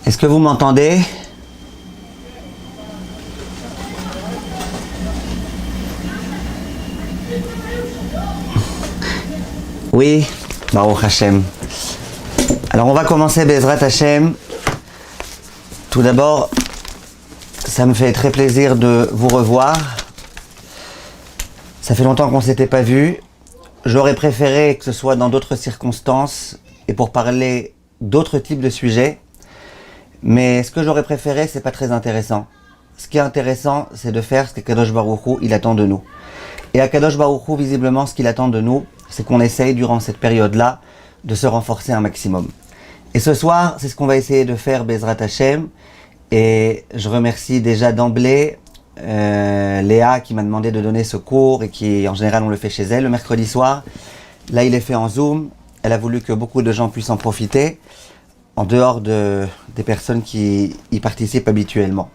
Est-ce que vous m'entendez? Oui, Baruch Hashem. Alors on va commencer Bezrat Hashem. Tout d'abord, ça me fait très plaisir de vous revoir. Ça fait longtemps qu'on ne s'était pas vu. J'aurais préféré que ce soit dans d'autres circonstances et pour parler d'autres types de sujets. Mais ce que j'aurais préféré, c'est pas très intéressant. Ce qui est intéressant, c'est de faire ce qu'Akadosh Baruch Hu, il attend de nous. Et Akadosh Baruch Hu, visiblement, ce qu'il attend de nous, c'est qu'on essaye, durant cette période-là, de se renforcer un maximum. Et ce soir, c'est ce qu'on va essayer de faire, Bezrat Hashem. Et je remercie déjà d'emblée Léa qui m'a demandé de donner ce cours et qui, en général, on le fait chez elle le mercredi soir. Là, il est fait en Zoom. Elle a voulu que beaucoup de gens puissent en profiter, en dehors des personnes qui y participent habituellement.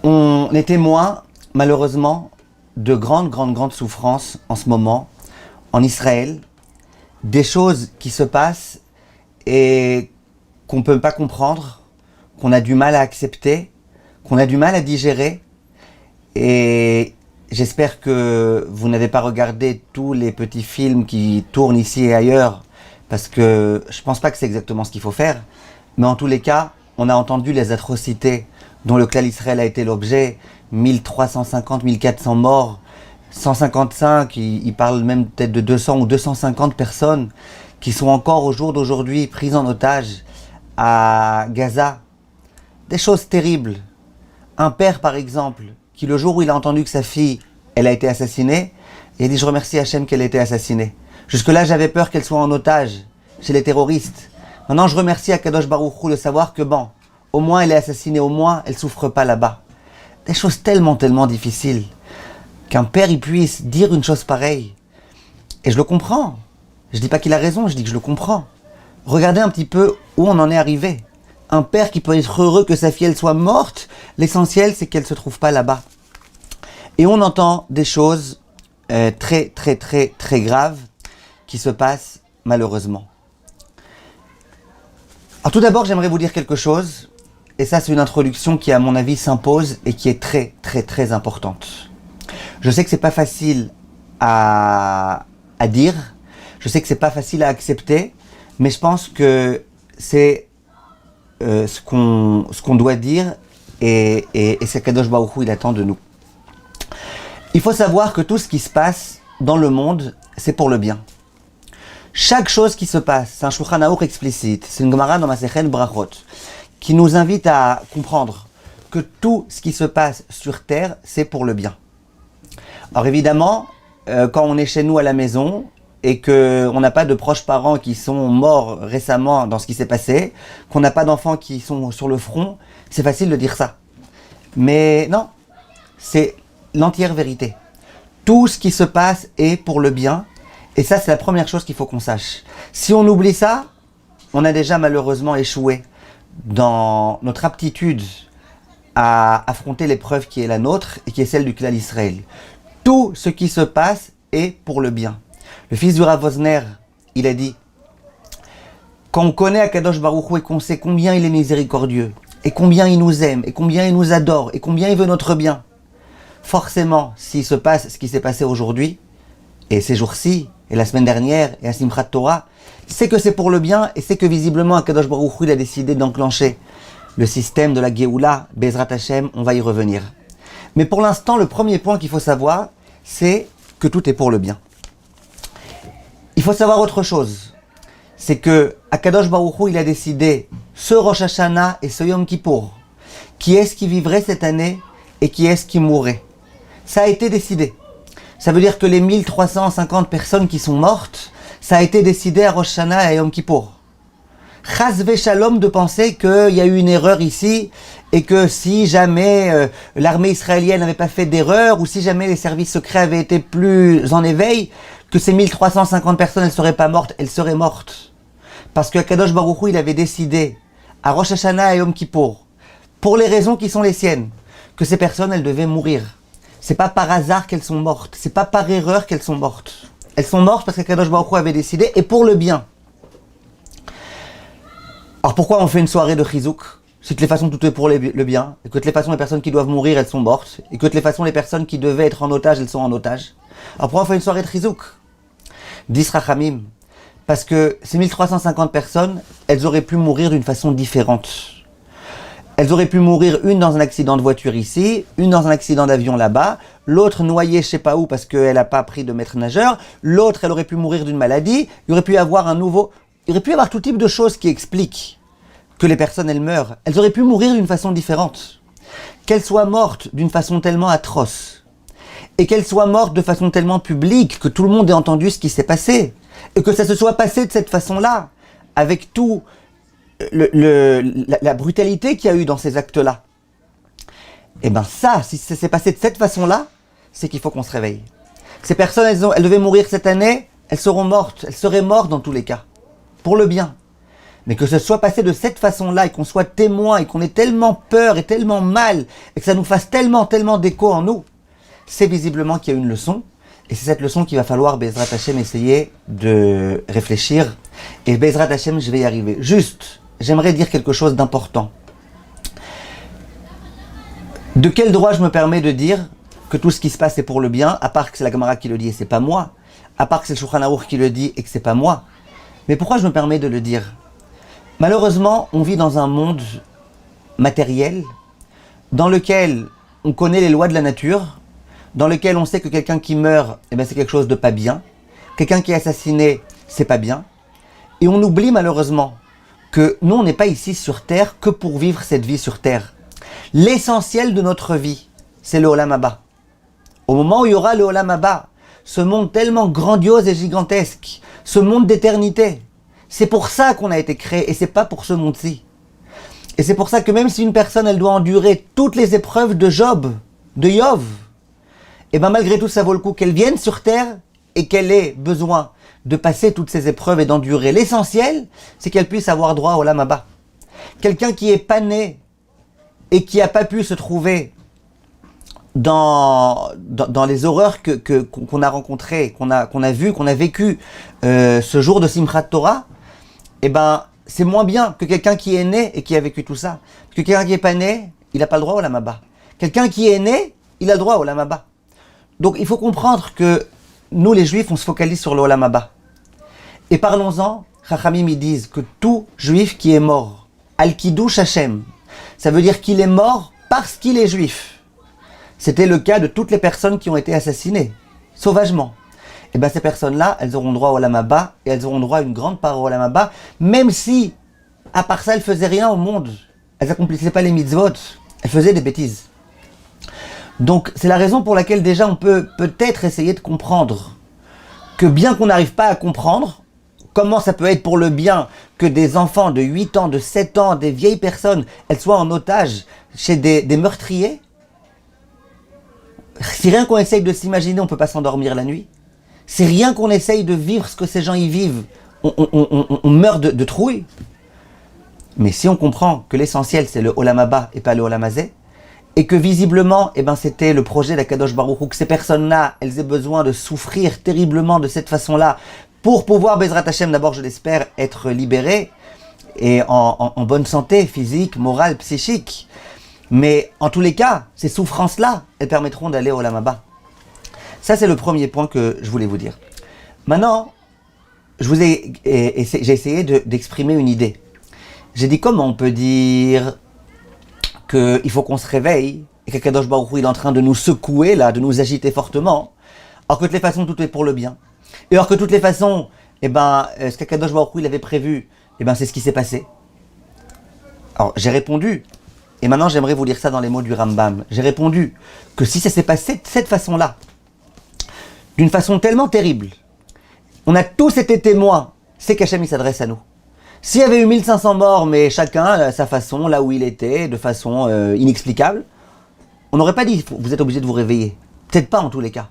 On est témoin, malheureusement, de grandes souffrances en ce moment, en Israël, des choses qui se passent et qu'on ne peut pas comprendre, qu'on a du mal à accepter, qu'on a du mal à digérer. Et j'espère que vous n'avez pas regardé tous les petits films qui tournent ici et ailleurs, parce que je ne pense pas que c'est exactement ce qu'il faut faire. Mais en tous les cas, on a entendu les atrocités dont le Klal Israël a été l'objet, 1350, 1400 morts, 155, ils parlent même peut-être de 200 ou 250 personnes qui sont encore au jour d'aujourd'hui prises en otage à Gaza. Des choses terribles. Un père, par exemple, qui le jour où il a entendu que sa fille, elle a été assassinée, il a dit « Je remercie Hachem qu'elle ait été assassinée. Jusque-là, j'avais peur qu'elle soit en otage chez les terroristes. Maintenant, je remercie Akadosh Baruch Hu de savoir que bon, au moins elle est assassinée, au moins elle souffre pas là-bas. » Des choses tellement difficiles qu'un père il puisse dire une chose pareille. Et je le comprends. Je dis pas qu'il a raison, je dis que je le comprends. Regardez un petit peu où on en est arrivé. Un père qui peut être heureux que sa fille elle soit morte, l'essentiel c'est qu'elle se trouve pas là-bas. Et on entend des choses très graves qui se passent malheureusement. Alors tout d'abord, j'aimerais vous dire quelque chose, et ça c'est une introduction qui à mon avis s'impose et qui est très importante. Je sais que c'est pas facile à dire, je sais que c'est pas facile à accepter, mais je pense que c'est ce qu'on doit dire et c'est qu'Akadosh Baruch Hu il attend de nous. Il faut savoir que tout ce qui se passe dans le monde, c'est pour le bien. Chaque chose qui se passe, c'est un Shulchan Aruch explicite, c'est une Gemara dans Masechet Brachot, qui nous invite à comprendre que tout ce qui se passe sur terre, c'est pour le bien. Alors évidemment, quand on est chez nous à la maison et qu'on n'a pas de proches parents qui sont morts récemment dans ce qui s'est passé, qu'on n'a pas d'enfants qui sont sur le front, c'est facile de dire ça. Mais non, c'est l'entière vérité. Tout ce qui se passe est pour le bien, et ça c'est la première chose qu'il faut qu'on sache. Si on oublie ça, on a déjà malheureusement échoué dans notre aptitude à affronter l'épreuve qui est la nôtre et qui est celle du Klal Israël. Tout ce qui se passe est pour le bien. Le fils du Rav Wosner, il a dit, quand on connaît Akadosh Baruch Hu et qu'on sait combien il est miséricordieux, et combien il nous aime, et combien il nous adore, et combien il veut notre bien, forcément, s'il se passe ce qui s'est passé aujourd'hui, et ces jours-ci, et la semaine dernière, et à Simchat Torah, c'est que c'est pour le bien, et c'est que visiblement Akadosh Baruch Hu il a décidé d'enclencher le système de la Géoula, Bezrat Hashem, on va y revenir. Mais pour l'instant, le premier point qu'il faut savoir, c'est que tout est pour le bien. Il faut savoir autre chose, c'est que Akadosh Baruch Hu il a décidé ce Rosh Hashanah et ce Yom Kippour, qui est-ce qui vivrait cette année et qui est-ce qui mourrait. Ça a été décidé. Ça veut dire que les 1350 personnes qui sont mortes, ça a été décidé à Rosh Hashanah et à Yom Kippour. Chas v'shalom de penser qu'il y a eu une erreur ici et que si jamais l'armée israélienne n'avait pas fait d'erreur ou si jamais les services secrets avaient été plus en éveil, que ces 1350 personnes, elles seraient pas mortes, elles seraient mortes. Parce que Kadosh Baruch Hu, il avait décidé à Rosh Hashanah et Yom Kippour, pour les raisons qui sont les siennes, que ces personnes, elles devaient mourir. C'est pas par hasard qu'elles sont mortes, c'est pas par erreur qu'elles sont mortes. Elles sont mortes parce que Kadosh Baruch Hu avait décidé et pour le bien. Alors pourquoi on fait une soirée de chizouk? Si de toutes les façons tout est pour le bien, et que de toutes les façons les personnes qui doivent mourir elles sont mortes, et que de toutes les façons les personnes qui devaient être en otage elles sont en otage. Alors pourquoi on fait une soirée de chizouk? Dis Rachamim, parce que ces 1350 personnes, elles auraient pu mourir d'une façon différente. Elles auraient pu mourir, une dans un accident de voiture ici, une dans un accident d'avion là-bas, l'autre noyée je sais pas où parce qu'elle n'a pas pris de maître nageur, l'autre elle aurait pu mourir d'une maladie, il aurait pu y avoir tout type de choses qui expliquent que les personnes elles meurent. Elles auraient pu mourir d'une façon différente. Qu'elles soient mortes d'une façon tellement atroce, et qu'elles soient mortes de façon tellement publique que tout le monde ait entendu ce qui s'est passé, et que ça se soit passé de cette façon-là, avec tout la brutalité qu'il y a eu dans ces actes-là. Et bien ça, si ça s'est passé de cette façon-là, c'est qu'il faut qu'on se réveille. Ces personnes, elles devaient mourir cette année, elles seront mortes, elles seraient mortes dans tous les cas, pour le bien. Mais que ce soit passé de cette façon-là et qu'on soit témoin et qu'on ait tellement peur et tellement mal et que ça nous fasse tellement d'écho en nous, c'est visiblement qu'il y a une leçon. Et c'est cette leçon qu'il va falloir, Bezrat Hashem, essayer de réfléchir. Et Bezrat Hashem, je vais y arriver. Juste, j'aimerais dire quelque chose d'important. De quel droit je me permets de dire que tout ce qui se passe est pour le bien, à part que c'est la Gemara qui le dit et c'est pas moi, à part que c'est le Shulchan Aruch qui le dit et que c'est pas moi. Mais pourquoi je me permets de le dire? Malheureusement, on vit dans un monde matériel dans lequel on connaît les lois de la nature, dans lequel on sait que quelqu'un qui meurt, c'est quelque chose de pas bien, quelqu'un qui est assassiné, c'est pas bien, et on oublie malheureusement que nous, on n'est pas ici sur Terre que pour vivre cette vie sur Terre. L'essentiel de notre vie, c'est le Olam Haba. Au moment où il y aura le Olam Haba, ce monde tellement grandiose et gigantesque, ce monde d'éternité, c'est pour ça qu'on a été créé, et c'est pas pour ce monde-ci. Et c'est pour ça que même si une personne, elle doit endurer toutes les épreuves de Job, de Yov, et malgré tout, ça vaut le coup qu'elle vienne sur Terre et qu'elle ait besoin de passer toutes ces épreuves et d'endurer. L'essentiel, c'est qu'elle puisse avoir droit au Olam Haba. Quelqu'un qui est pas né et qui n'a pas pu se trouver dans les horreurs qu'on a rencontrées, qu'on a vues, qu'on a vécues ce jour de Simchat Torah, c'est moins bien que quelqu'un qui est né et qui a vécu tout ça. Parce que quelqu'un qui n'est pas né, il n'a pas le droit au Olam Haba. Quelqu'un qui est né, il a le droit au Olam Haba. Donc il faut comprendre que nous les Juifs, on se focalise sur le Olam Haba. Et parlons-en, Chachamim ils disent que tout Juif qui est mort, Al-Kiddush Hashem, ça veut dire qu'il est mort parce qu'il est Juif. C'était le cas de toutes les personnes qui ont été assassinées, sauvagement. Et ces personnes-là, elles auront droit au Olam Haba, et elles auront droit à une grande part au Olam Haba, même si, à part ça, elles faisaient rien au monde. Elles accomplissaient pas les mitzvot, elles faisaient des bêtises. Donc, c'est la raison pour laquelle déjà on peut peut-être essayer de comprendre que bien qu'on n'arrive pas à comprendre comment ça peut être pour le bien que des enfants de 8 ans, de 7 ans, des vieilles personnes, elles soient en otage chez des meurtriers. Si rien qu'on essaye de s'imaginer, on ne peut pas s'endormir la nuit. Si rien qu'on essaye de vivre ce que ces gens y vivent, on meurt de trouille. Mais si on comprend que l'essentiel c'est le Olam Haba et pas le Olam Hazeh, et que visiblement, c'était le projet d'Akadosh Baruch Hu, que ces personnes-là, elles aient besoin de souffrir terriblement de cette façon-là, pour pouvoir, Bezrat Hashem, d'abord je l'espère, être libérées, et en bonne santé physique, morale, psychique. Mais en tous les cas, ces souffrances-là, elles permettront d'aller au Olam Haba. Ça, c'est le premier point que je voulais vous dire. Maintenant, j'ai essayé d'exprimer une idée. J'ai dit comment on peut dire qu'il faut qu'on se réveille et qu'Akadosh Baruch Hu il est en train de nous secouer, là, de nous agiter fortement, alors que de toutes les façons, tout est pour le bien. Et alors que de toutes les façons, ce qu'Akadosh Baruch Hu il avait prévu, c'est ce qui s'est passé. Alors, j'ai répondu, et maintenant j'aimerais vous lire ça dans les mots du Rambam. J'ai répondu que si ça s'est passé de cette façon-là, d'une façon tellement terrible, on a tous été témoins, c'est qu'Hachem il s'adresse à nous. S'il y avait eu 1500 morts, mais chacun à sa façon, là où il était, de façon inexplicable, on n'aurait pas dit vous êtes obligé de vous réveiller. Peut-être pas en tous les cas.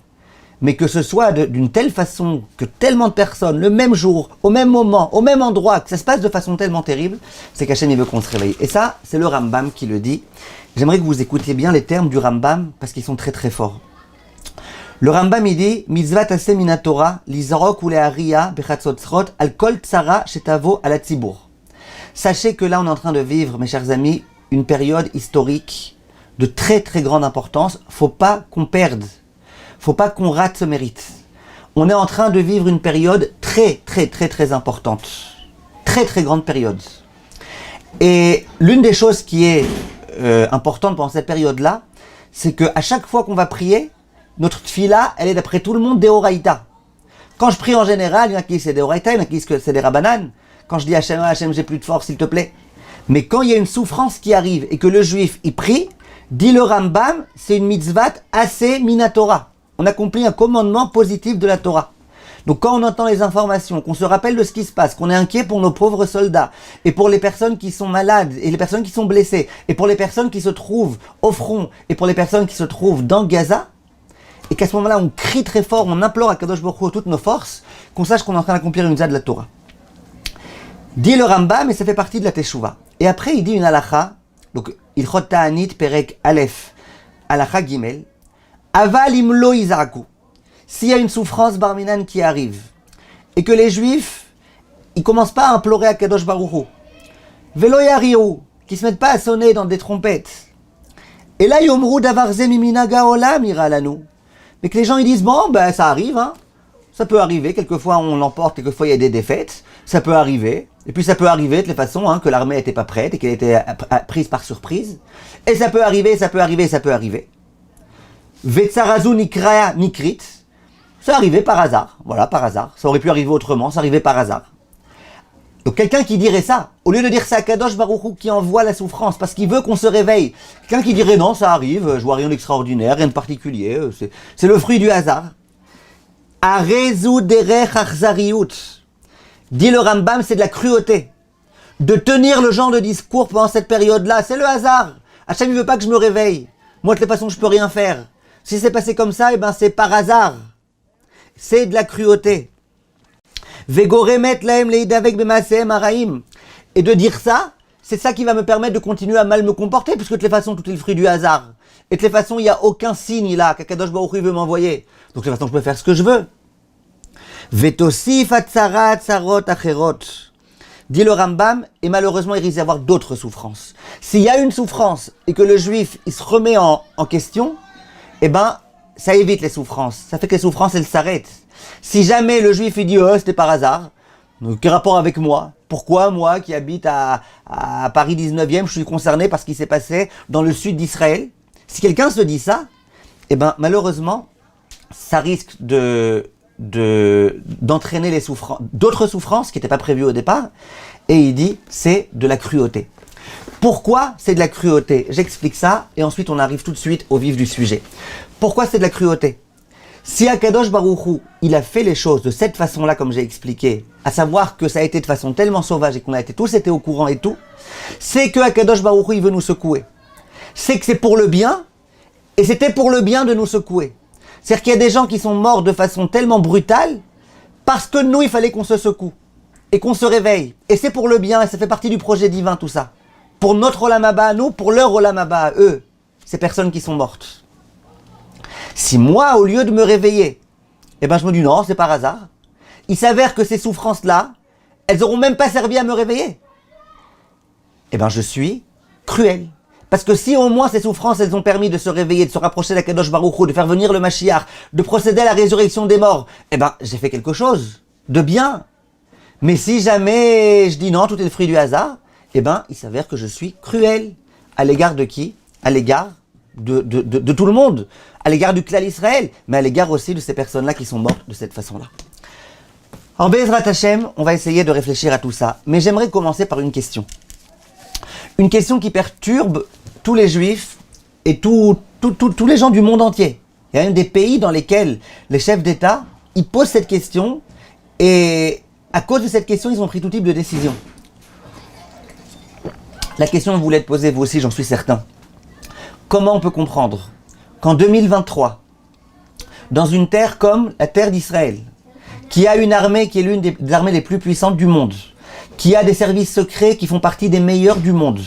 Mais que ce soit d'une telle façon, que tellement de personnes, le même jour, au même moment, au même endroit, que ça se passe de façon tellement terrible, c'est qu'Hachem il veut qu'on se réveille. Et ça, c'est le Rambam qui le dit. J'aimerais que vous écoutiez bien les termes du Rambam, parce qu'ils sont très très forts. Le Rambam il dit Mitzvat aseh min Torah lizarok uleharia bechatzotzrot al kol tsara shetavo ala tzibur. Sachez que là, on est en train de vivre, mes chers amis, une période historique de très très grande importance. Faut pas qu'on perde. Faut pas qu'on rate ce mérite. On est en train de vivre une période très très très très importante. Très très grande période. Et l'une des choses qui est importante pendant cette période-là, c'est qu'à chaque fois qu'on va prier, notre tfila, elle est d'après tout le monde des Horaïta. Quand je prie en général, il y en a qui disent c'est des Horaïta, il y en a qui disent que c'est des Rabbanan. Quand je dis Hachem, Hachem, j'ai plus de force, s'il te plaît. Mais quand il y a une souffrance qui arrive et que le juif y prie, dit le Rambam, c'est une mitzvah assez minatora. On accomplit un commandement positif de la Torah. Donc quand on entend les informations, qu'on se rappelle de ce qui se passe, qu'on est inquiet pour nos pauvres soldats, et pour les personnes qui sont malades, et les personnes qui sont blessées, et pour les personnes qui se trouvent au front, et pour les personnes qui se trouvent dans Gaza, et qu'à ce moment-là on crie très fort, on implore à Kadosh Baruch Hu toutes nos forces, qu'on sache qu'on est en train d'accomplir une mitzvah de la Torah. Dit le Rambam, mais ça fait partie de la Teshuvah. Et après il dit une halakha, donc Ilchot Ta'anit Perek Aleph, halakha Gimel, Aval imlo izaku. S'il y a une souffrance barminan qui arrive, et que les juifs, ils commencent pas à implorer à Kadosh Baruch Hu, Velo yariu, qui se mettent pas à sonner dans des trompettes, et là yomru davar ze mimina gaolam ira lanu, mais que les gens ils disent bon ben ça arrive, hein, ça peut arriver, quelquefois on l'emporte, quelquefois il y a des défaites, ça peut arriver, et puis ça peut arriver de toute façon hein, que l'armée n'était pas prête et qu'elle était prise par surprise, et ça peut arriver, ça peut arriver, ça peut arriver. Vetsarazu nikraya nikrit. Ça arrivait par hasard, voilà, par hasard. Ça aurait pu arriver autrement, ça arrivait par hasard. Donc quelqu'un qui dirait ça, au lieu de dire ça à Kadosh Baruch Hu qui envoie la souffrance parce qu'il veut qu'on se réveille, quelqu'un qui dirait non, ça arrive, je vois rien d'extraordinaire, rien de particulier, c'est le fruit du hasard. Arezu derech achzariut. Dit le Rambam, c'est de la cruauté. De tenir le genre de discours pendant cette période-là, c'est le hasard. Hachem ne veut pas que je me réveille. Moi, de toute façon, je peux rien faire. Si c'est passé comme ça, eh ben c'est par hasard. C'est de la cruauté. Vegoremet laem leidavek bemaseem araim. Et de dire ça, c'est ça qui va me permettre de continuer à mal me comporter, puisque de toutes les façons, tout est le fruit du hasard. Et de toutes les façons, il n'y a aucun signe là qu'Akadosh Baruch Hu veut m'envoyer. Donc de toute façon, je peux faire ce que je veux. Vetosif atzarat tsarot acherot. Dit le Rambam, et malheureusement, il risque d'y avoir d'autres souffrances. S'il y a une souffrance et que le juif, il se remet en question, eh ben, ça évite les souffrances. Ça fait que les souffrances, elles s'arrêtent. Si jamais le juif, il dit, c'était par hasard, donc, quel rapport avec moi? Pourquoi moi, qui habite à Paris 19e, je suis concerné par ce qui s'est passé dans le sud d'Israël? Si quelqu'un se dit ça, eh ben, malheureusement, ça risque d'entraîner les souffrances, d'autres souffrances qui n'étaient pas prévues au départ. Et il dit, c'est de la cruauté. Pourquoi c'est de la cruauté? J'explique ça, et ensuite on arrive tout de suite au vif du sujet. Pourquoi c'est de la cruauté? Si Akadosh Baruch Hu, il a fait les choses de cette façon-là, comme j'ai expliqué, à savoir que ça a été de façon tellement sauvage et qu'on a tous été au courant et tout, c'est que Akadosh Baruch Hu, il veut nous secouer. C'est que c'est pour le bien, et c'était pour le bien de nous secouer. C'est-à-dire qu'il y a des gens qui sont morts de façon tellement brutale, parce que nous, il fallait qu'on se secoue, et qu'on se réveille. Et c'est pour le bien, et ça fait partie du projet divin, tout ça. Pour notre Olam Haba à nous, pour leur Olam Haba à eux, ces personnes qui sont mortes. Si moi, au lieu de me réveiller, eh ben je me dis non, c'est par hasard, il s'avère que ces souffrances-là, elles n'auront même pas servi à me réveiller. Eh ben je suis cruel. Parce que si au moins ces souffrances, elles ont permis de se réveiller, de se rapprocher d'Akadosh Baruch Hu, de faire venir le Mashiach, de procéder à la résurrection des morts, eh ben j'ai fait quelque chose de bien. Mais si jamais je dis non, tout est le fruit du hasard, eh ben il s'avère que je suis cruel. À l'égard de qui? À l'égard de tout le monde, à l'égard du Klal Israël, mais à l'égard aussi de ces personnes-là qui sont mortes de cette façon-là. En Be'ezrat Hashem, on va essayer de réfléchir à tout ça, mais j'aimerais commencer par une question. Une question qui perturbe tous les juifs et tous les gens du monde entier. Il y a même des pays dans lesquels les chefs d'État, ils posent cette question, et à cause de cette question, ils ont pris tout type de décision. La question vous l'êtes posée, vous aussi, j'en suis certain. Comment on peut comprendre qu'en 2023, dans une terre comme la terre d'Israël, qui a une armée qui est l'une des armées les plus puissantes du monde, qui a des services secrets qui font partie des meilleurs du monde,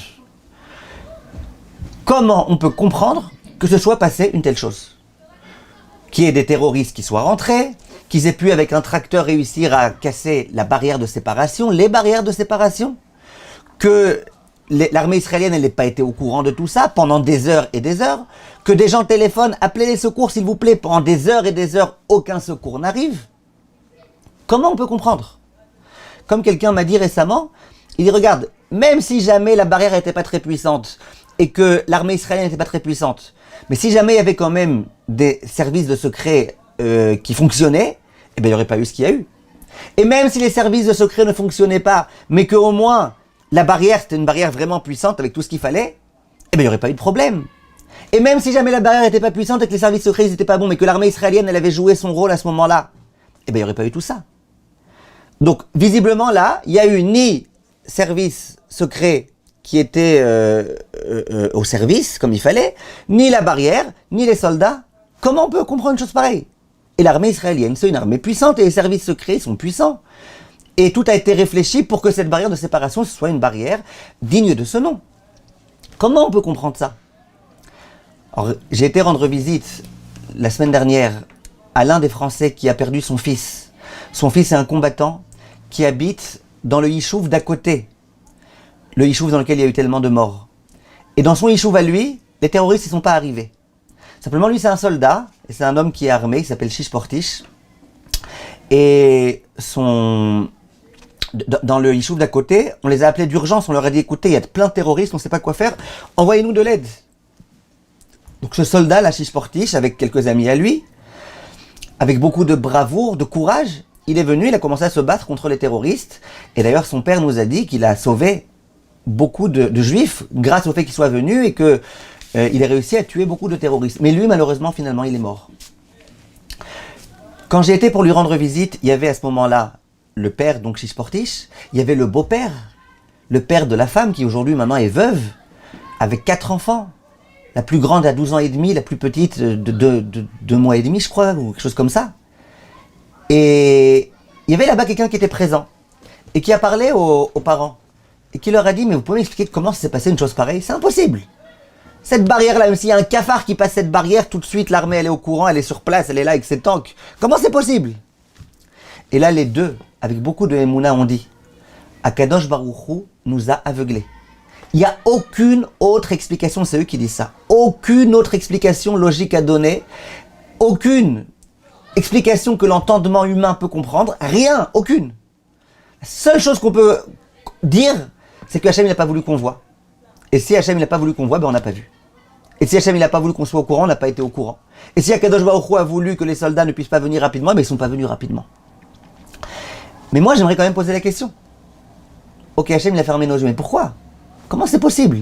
comment on peut comprendre que ce soit passé une telle chose? Qu'il y ait des terroristes qui soient rentrés, qu'ils aient pu avec un tracteur réussir à casser la barrière de séparation, les barrières de séparation. que l'armée israélienne n'ait pas été au courant de tout ça pendant des heures et des heures, que des gens téléphonent, appelez les secours s'il vous plaît, pendant des heures, aucun secours n'arrive. Comment on peut comprendre? Comme quelqu'un m'a dit récemment, il dit regarde, même si jamais la barrière n'était pas très puissante et que l'armée israélienne n'était pas très puissante, mais si jamais il y avait quand même des services de secret qui fonctionnaient, eh bien il n'y aurait pas eu ce qu'il y a eu. Et même si les services de secret ne fonctionnaient pas, mais qu'au moins la barrière c'était une barrière vraiment puissante avec tout ce qu'il fallait, eh bien il n'y aurait pas eu de problème. Et même si jamais la barrière n'était pas puissante et que les services secrets n'étaient pas bons, mais que l'armée israélienne elle avait joué son rôle à ce moment-là, eh bien il n'y aurait pas eu tout ça. Donc visiblement là, il n'y a eu ni service secret qui était au service comme il fallait, ni la barrière, ni les soldats. Comment on peut comprendre une chose pareille? Et l'armée israélienne, c'est une armée puissante et les services secrets sont puissants. Et tout a été réfléchi pour que cette barrière de séparation soit une barrière digne de ce nom. Comment on peut comprendre ça? Alors, j'ai été rendre visite la semaine dernière à l'un des Français qui a perdu son fils. Son fils est un combattant qui habite dans le Yishuv d'à côté. Le Yishuv dans lequel il y a eu tellement de morts. Et dans son Yishuv à lui, les terroristes ne sont pas arrivés. Simplement, lui, c'est un soldat, et c'est un homme qui est armé, il s'appelle Shish Portish. Et dans le Yishuv d'à côté, on les a appelés d'urgence, on leur a dit, écoutez, il y a plein de terroristes, on ne sait pas quoi faire, envoyez-nous de l'aide. Donc ce soldat, la Shish Portish, avec quelques amis à lui, avec beaucoup de bravoure, de courage, il est venu, il a commencé à se battre contre les terroristes. Et d'ailleurs, son père nous a dit qu'il a sauvé beaucoup de juifs grâce au fait qu'il soit venu et que il a réussi à tuer beaucoup de terroristes. Mais lui, malheureusement, finalement, il est mort. Quand j'ai été pour lui rendre visite, il y avait à ce moment-là le père, donc Shish Portish, il y avait le beau-père, le père de la femme qui aujourd'hui maintenant est veuve, avec 4 enfants. La plus grande a 12 ans et demi, la plus petite de 2 mois et demi, je crois, ou quelque chose comme ça. Et il y avait là-bas quelqu'un qui était présent et qui a parlé aux parents et qui leur a dit mais vous pouvez m'expliquer comment s'est passé une chose pareille? C'est impossible. Cette barrière-là, même s'il y a un cafard qui passe cette barrière, tout de suite l'armée elle est au courant, elle est sur place, elle est là avec ses tanks. Comment c'est possible? Et là les deux, avec beaucoup de émouna, ont dit Akadosh Baruch Hu nous a aveuglés. Il n'y a aucune autre explication, c'est eux qui disent ça. Aucune autre explication logique à donner. Aucune explication que l'entendement humain peut comprendre. Rien, aucune. La seule chose qu'on peut dire, c'est que Hachem n'a pas voulu qu'on voit. Et si Hachem n'a pas voulu qu'on voit, ben on n'a pas vu. Et si Hachem n'a pas voulu qu'on soit au courant, on n'a pas été au courant. Et si Akadosh Baruch Hu a voulu que les soldats ne puissent pas venir rapidement, ben ils ne sont pas venus rapidement. Mais moi, j'aimerais quand même poser la question. Ok, Hachem il a fermé nos yeux, mais pourquoi? Comment c'est possible?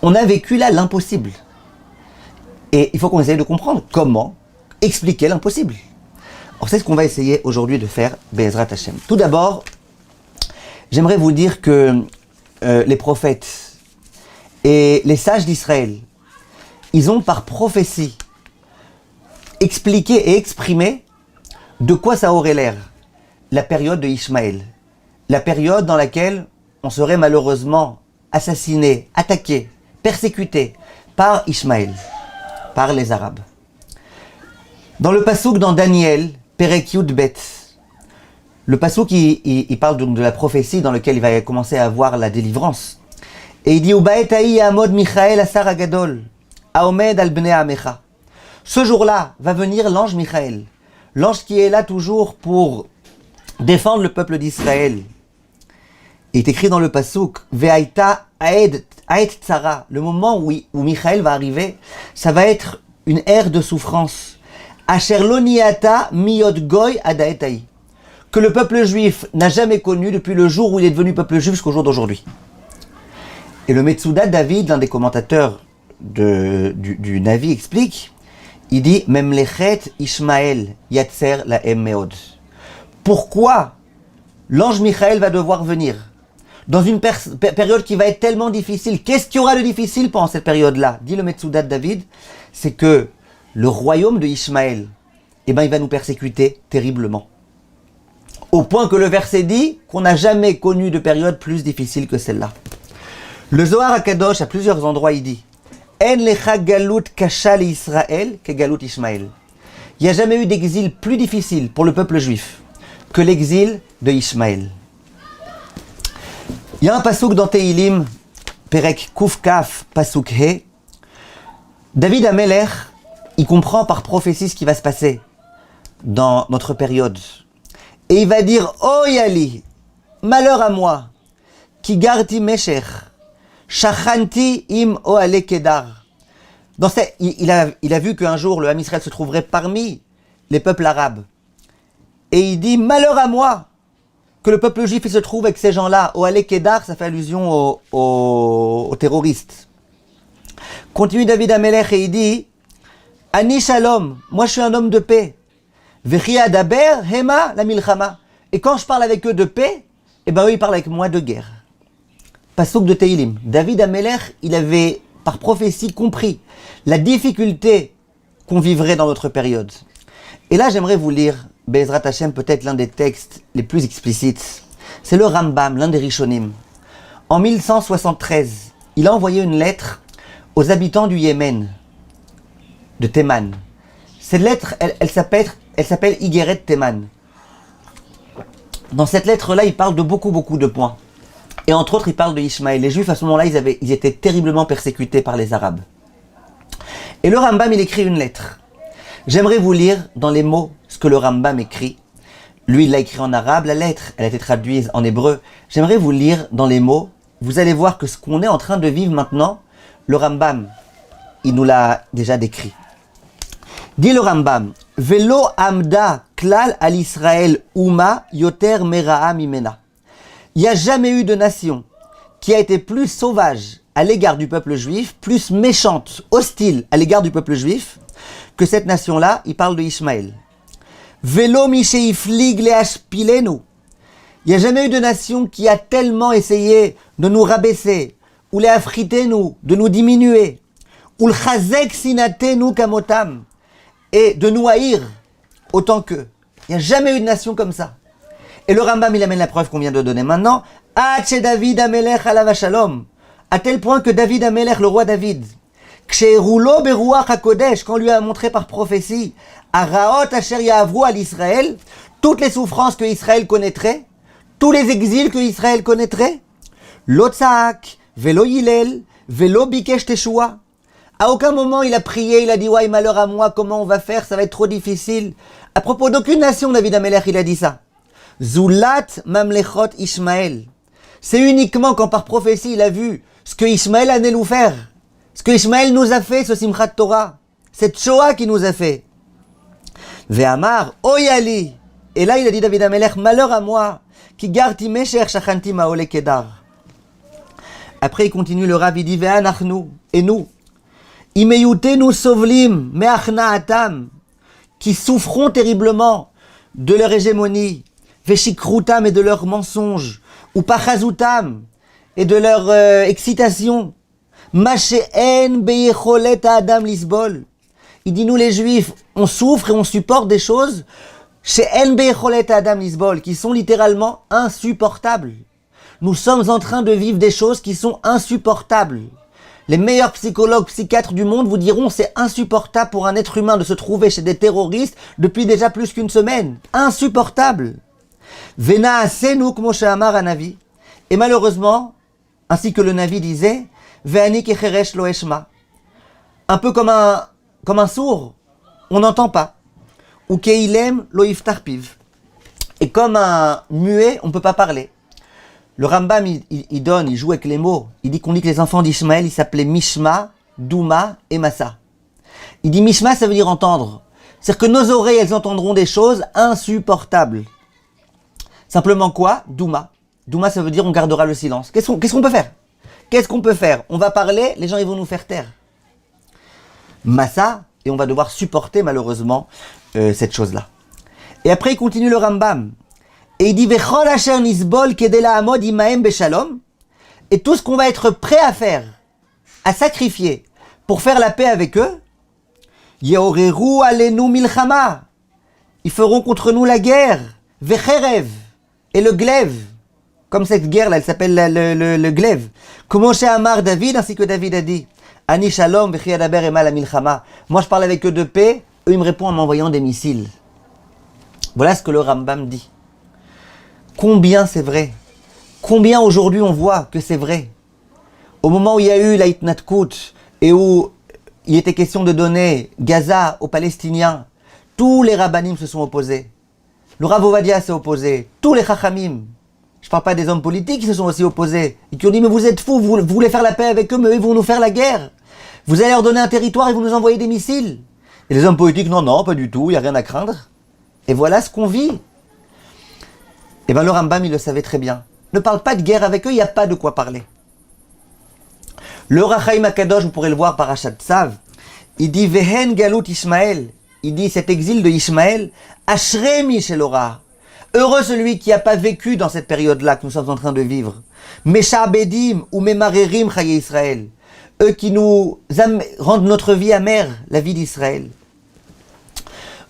On a vécu là l'impossible. Et il faut qu'on essaye de comprendre comment expliquer l'impossible. Alors c'est ce qu'on va essayer aujourd'hui de faire, Be'ezrat Hashem. Tout d'abord, j'aimerais vous dire que les prophètes et les sages d'Israël, ils ont par prophétie expliqué et exprimé de quoi ça aurait l'air, la période de Ishmaël, la période dans laquelle on serait malheureusement assassiné, attaqué, persécuté par Ishmaël, par les Arabes. Dans le passouk dans Daniel, Perek Yud Bet, le passouk il parle donc de la prophétie dans laquelle il va commencer à avoir la délivrance. Et il dit Ubaet ha'i ya'amod Michael asar hagadol, haomed al bnei amecha. Ce jour-là va venir l'ange Michael, l'ange qui est là toujours pour défendre le peuple d'Israël. Il est écrit dans le passouk Ve'aita aed tzara, le moment où Michael va arriver, ça va être une ère de souffrance. Asher lo niata miyod goy adaetai, que le peuple juif n'a jamais connu depuis le jour où il est devenu peuple juif jusqu'au jour d'aujourd'hui. Et le Metsuda David, l'un des commentateurs du Navi, explique, il dit Memlechet Ishmael yatser lahem meod. Pourquoi l'ange Michael va devoir venir dans une période qui va être tellement difficile? Qu'est-ce qu'il y aura de difficile pendant cette période-là? Dit le Metsuda David, c'est que le royaume de Ishmaël, il va nous persécuter terriblement. Au point que le verset dit qu'on n'a jamais connu de période plus difficile que celle-là. Le Zohar HaKadosh, à plusieurs endroits, il dit En lecha galut kasha li Israël ke galut Ishmaël. Il n'y a jamais eu d'exil plus difficile pour le peuple juif que l'exil de Ishmaël. Il y a un pasuk dans Tehilim, Perek Kuf Kaf, pasuk He. David Amelech, il comprend par prophétie ce qui va se passer dans notre période. Et il va dire, oh Yali, malheur à moi, ki garti Meshech, shachanti im oale kedar. Il a vu qu'un jour le Ham Israël se trouverait parmi les peuples arabes. Et il dit, malheur à moi, que le peuple juif il se trouve avec ces gens-là. Oale kedar, ça fait allusion aux terroristes. Continue David Amelech et il dit, Ani shalom, moi je suis un homme de paix. Vechia daber, hema la milchama. Et quand je parle avec eux de paix, eh ben eux ils parlent avec moi de guerre. Pasuk de Tehilim. David Amelech, il avait par prophétie compris la difficulté qu'on vivrait dans notre période. Et là j'aimerais vous lire, Be'ezrat Hashem, peut-être l'un des textes les plus explicites. C'est le Rambam, l'un des Rishonim. En 1173, il a envoyé une lettre aux habitants du Yémen, de Théman. Cette lettre, elle s'appelle Igeret Théman. Dans cette lettre-là, il parle de beaucoup de points. Et entre autres, il parle de Ishmaël. Les Juifs, à ce moment-là, ils étaient terriblement persécutés par les Arabes. Et le Rambam, il écrit une lettre. J'aimerais vous lire dans les mots ce que le Rambam écrit. Lui, il l'a écrit en arabe, la lettre, elle a été traduite en hébreu. J'aimerais vous lire dans les mots. Vous allez voir que ce qu'on est en train de vivre maintenant, le Rambam, il nous l'a déjà décrit. Dit le Rambam, Velo amda klal al Israël uma yoter mera'a mimena. Il n'y a jamais eu de nation qui a été plus sauvage à l'égard du peuple juif, plus méchante, hostile à l'égard du peuple juif, que cette nation-là. Il parle de Ishmaël. Velo misheiflig leashpilenu. Il n'y a jamais eu de nation qui a tellement essayé de nous rabaisser, ou leafritenu, de nous diminuer, ou l'chazek sinatenu kamotam, et de nous haïr autant qu'eux. Il n'y a jamais eu de nation comme ça. Et le Rambam, il amène la preuve qu'on vient de donner maintenant. Ache David Amelech alav shalom. À tel point que David Amelech, le roi David, Ksherulo beruach hakodesh, quand lui a montré par prophétie, Araot asher ya'avru al Israël, toutes les souffrances que Israël connaîtrait, tous les exils que Israël connaîtrait, Lo tzaak, velo yilel, velo bikesh teshua. À aucun moment il a prié, il a dit ouais, malheur à moi, comment on va faire, ça va être trop difficile. À propos d'aucune nation, David Amelech, il a dit ça. Zulat mamlechot Ishmael. C'est uniquement quand par prophétie il a vu ce que Ishmael allait nous faire, ce que Ishmael nous a fait, ce Simchat Torah, cette Shoah qu'il nous a fait. Ve'amar oyali. Et là il a dit David Amelech, malheur à moi, qui garti mesher shachanti maole kedar. Après il continue le Rav, il dit ve'anachnu, et nous, imeyutenu sovlim me'achnaatam, qui souffront terriblement de leur hégémonie, veshikrutam et de leurs mensonges, ou pachazutam et de leur excitation, masheen beyecholet adam lisbol. Il dit nous les Juifs, on souffre et on supporte des choses sheen beyecholet adam lisbol, qui sont littéralement insupportables. Nous sommes en train de vivre des choses qui sont insupportables. Les meilleurs psychologues, psychiatres du monde vous diront c'est insupportable pour un être humain de se trouver chez des terroristes depuis déjà plus qu'une semaine. Insupportable. Vena asenuk moshe amar anavi. Et malheureusement, ainsi que le Navi disait, ve'ani kecheresh lo eshma. Un peu comme un sourd, on n'entend pas. Ou keilem lo yiftar piv. Et comme un muet, on ne peut pas parler. Le Rambam, il joue avec les mots. Il dit qu'on dit que les enfants d'Ishmaël, ils s'appelaient Mishma, Douma et Massa. Il dit Mishma, ça veut dire entendre. C'est-à-dire que nos oreilles, elles entendront des choses insupportables. Simplement quoi? Douma. Douma, ça veut dire on gardera le silence. Qu'est-ce qu'on peut faire? Qu'est-ce qu'on peut faire? On va parler, les gens ils vont nous faire taire. Massa, et on va devoir supporter malheureusement cette chose-là. Et après, il continue le Rambam. Et il dit Vechol asher nisbol kedela amod imaem beshalom. Et tout ce qu'on va être prêt à faire, à sacrifier pour faire la paix avec eux, Yehoreru alenu milchama. Ils feront contre nous la guerre. Vecherev. Et le glaive. Comme cette guerre-là, elle s'appelle le glaive. Comme Moshe Amar David, ainsi que David a dit. Ani shalom vechiyadaber ema la milchama. Moi je parle avec eux de paix, eux ils me répondent en m'envoyant des missiles. Voilà ce que le Rambam dit. Combien c'est vrai Combien aujourd'hui on voit que c'est vrai? Au moment où il y a eu la Hitnatkut et où il était question de donner Gaza aux Palestiniens, tous les rabbanim se sont opposés. Le Rav Ovadia s'est opposé, tous les chachamim. Je ne parle pas des hommes politiques qui se sont aussi opposés et qui ont dit mais vous êtes fous, vous voulez faire la paix avec eux, mais eux ils vont nous faire la guerre. Vous allez leur donner un territoire et vous nous envoyez des missiles. Et les hommes politiques, non, pas du tout, il n'y a rien à craindre. Et voilà ce qu'on vit. Et bien le Rambam il le savait très bien. Ne parle pas de guerre avec eux, il n'y a pas de quoi parler. Le Ohr HaChaim HaKadosh, vous pourrez le voir par Parashat Tzav, il dit Vehen Galut Ishmael, il dit cet exil de Ishmael, Ashremi shel Ora. Heureux celui qui n'a pas vécu dans cette période-là que nous sommes en train de vivre. Mesha Bedim ou Memarerim Chaye Israël. Eux qui nous rendent notre vie amère, la vie d'Israël.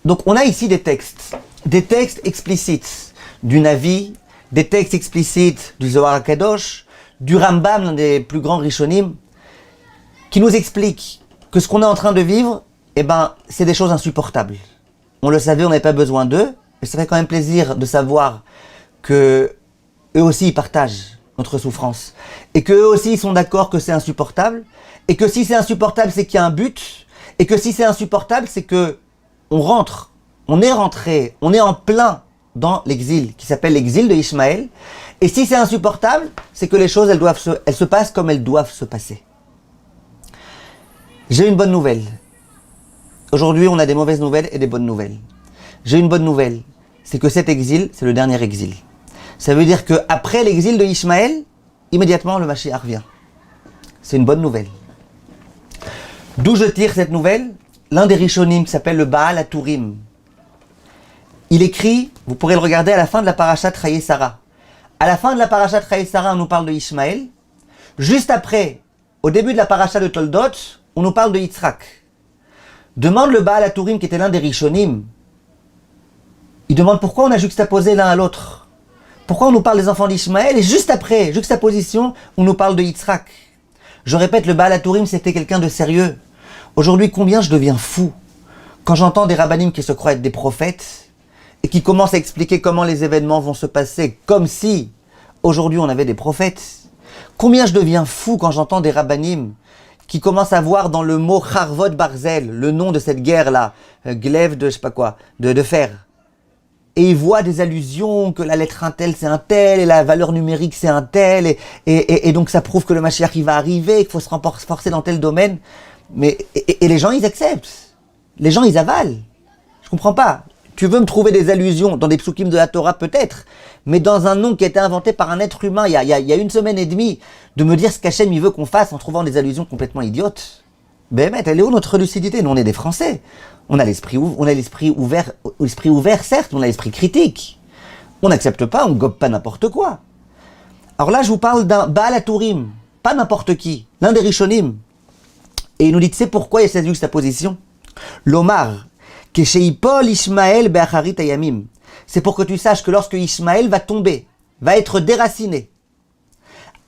Donc on a ici des textes explicites du Navi, des textes explicites du Zohar HaKadosh, du Rambam, l'un des plus grands Rishonim, qui nous expliquent que ce qu'on est en train de vivre, c'est des choses insupportables. On le savait, on n'avait pas besoin d'eux, mais ça fait quand même plaisir de savoir que eux aussi ils partagent notre souffrance, et qu'eux aussi ils sont d'accord que c'est insupportable, et que si c'est insupportable, c'est qu'il y a un but, et que si c'est insupportable, c'est que on est rentré, on est en plein dans l'exil, qui s'appelle l'exil de Ishmaël, et si c'est insupportable, c'est que les choses elles se passent comme elles doivent se passer. J'ai une bonne nouvelle. Aujourd'hui, on a des mauvaises nouvelles et des bonnes nouvelles. J'ai une bonne nouvelle, c'est que cet exil, c'est le dernier exil. Ça veut dire qu'après l'exil de Ishmaël, immédiatement le Mashiach vient. C'est une bonne nouvelle. D'où je tire cette nouvelle? L'un des Rishonim qui s'appelle le Baal HaTurim. Il écrit, vous pourrez le regarder à la fin de la Parashat Chaye Sarah. À la fin de la Parashat Chaye Sarah, on nous parle de Ishmaël. Juste après, au début de la Parashat de Toldot, on nous parle de Yitzhak. Demande le Baal HaTurim qui était l'un des Rishonim. Il demande pourquoi on a juxtaposé l'un à l'autre. Pourquoi on nous parle des enfants d'Ishmaël et juste après, juxtaposition, on nous parle de Yitzhak. Je répète, le Baal HaTurim c'était quelqu'un de sérieux. Aujourd'hui, combien je deviens fou quand j'entends des rabbanim qui se croient être des prophètes et qui commencent à expliquer comment les événements vont se passer comme si aujourd'hui on avait des prophètes. Combien je deviens fou quand j'entends des rabbanim qui commencent à voir dans le mot Harvot Barzel, le nom de cette guerre-là, glaive de je sais pas quoi, de fer. Et ils voient des allusions que la lettre un tel c'est un tel, et la valeur numérique c'est un tel, et donc ça prouve que le Mashiach il va arriver, qu'il faut se renforcer dans tel domaine. Mais, et les gens ils acceptent. Les gens ils avalent. Je comprends pas. Tu veux me trouver des allusions dans des psukim de la Torah peut-être, mais dans un nom qui a été inventé par un être humain il y a une semaine et demie, de me dire ce qu'Hachem il veut qu'on fasse en trouvant des allusions complètement idiotes. Ben elle est où notre lucidité? Nous on est des Français. On a l'esprit ouvert, certes, on a l'esprit critique. On n'accepte pas, on ne gobe pas n'importe quoi. Alors là je vous parle d'un Baal HaTurim, pas n'importe qui, l'un des Rishonim. Et il nous dit, tu sais pourquoi il y a cette juxtaposition? L'Omar, Kesheipol Ishmael be'acharit hayamim. C'est pour que tu saches que lorsque Ishmael va tomber, va être déraciné,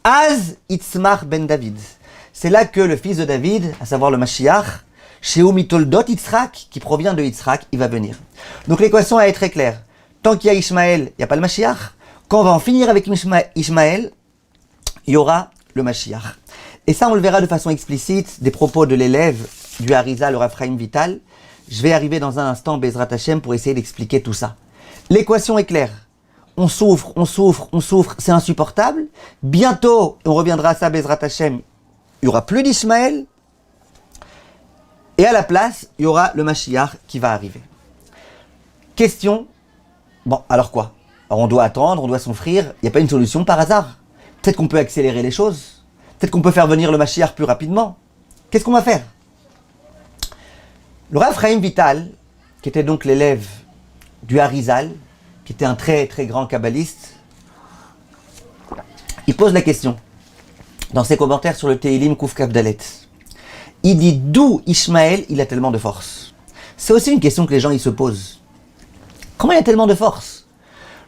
Az Itzmach ben David. C'est là que le fils de David, à savoir le Mashiach, Sheu mitoldot Yitzhak, qui provient de Yitzhak, il va venir. Donc l'équation est très claire. Tant qu'il y a Ishmael, il n'y a pas le Mashiach. Quand on va en finir avec Ishmael, il y aura le Mashiach. Et ça, on le verra de façon explicite des propos de l'élève du Harizal, le Rav Chaim Vital. Je vais arriver dans un instant, Bezrat Hashem, pour essayer d'expliquer tout ça. L'équation est claire. On souffre, c'est insupportable. Bientôt, on reviendra à ça, Bezrat Hashem, il n'y aura plus d'Ishmaël. Et à la place, il y aura le Mashiach qui va arriver. Question, bon, alors quoi? Alors on doit attendre, on doit s'offrir, il n'y a pas une solution par hasard. Peut-être qu'on peut accélérer les choses. Peut-être qu'on peut faire venir le Mashiach plus rapidement. Qu'est-ce qu'on va faire? Le Rav Chaim Vital, qui était donc l'élève du Harizal, qui était un très très grand kabbaliste, il pose la question dans ses commentaires sur le Teilim Kuf Kaf Dalet. Il dit d'où Ishmaël il a tellement de force. C'est aussi une question que les gens ils se posent. Comment il a tellement de force?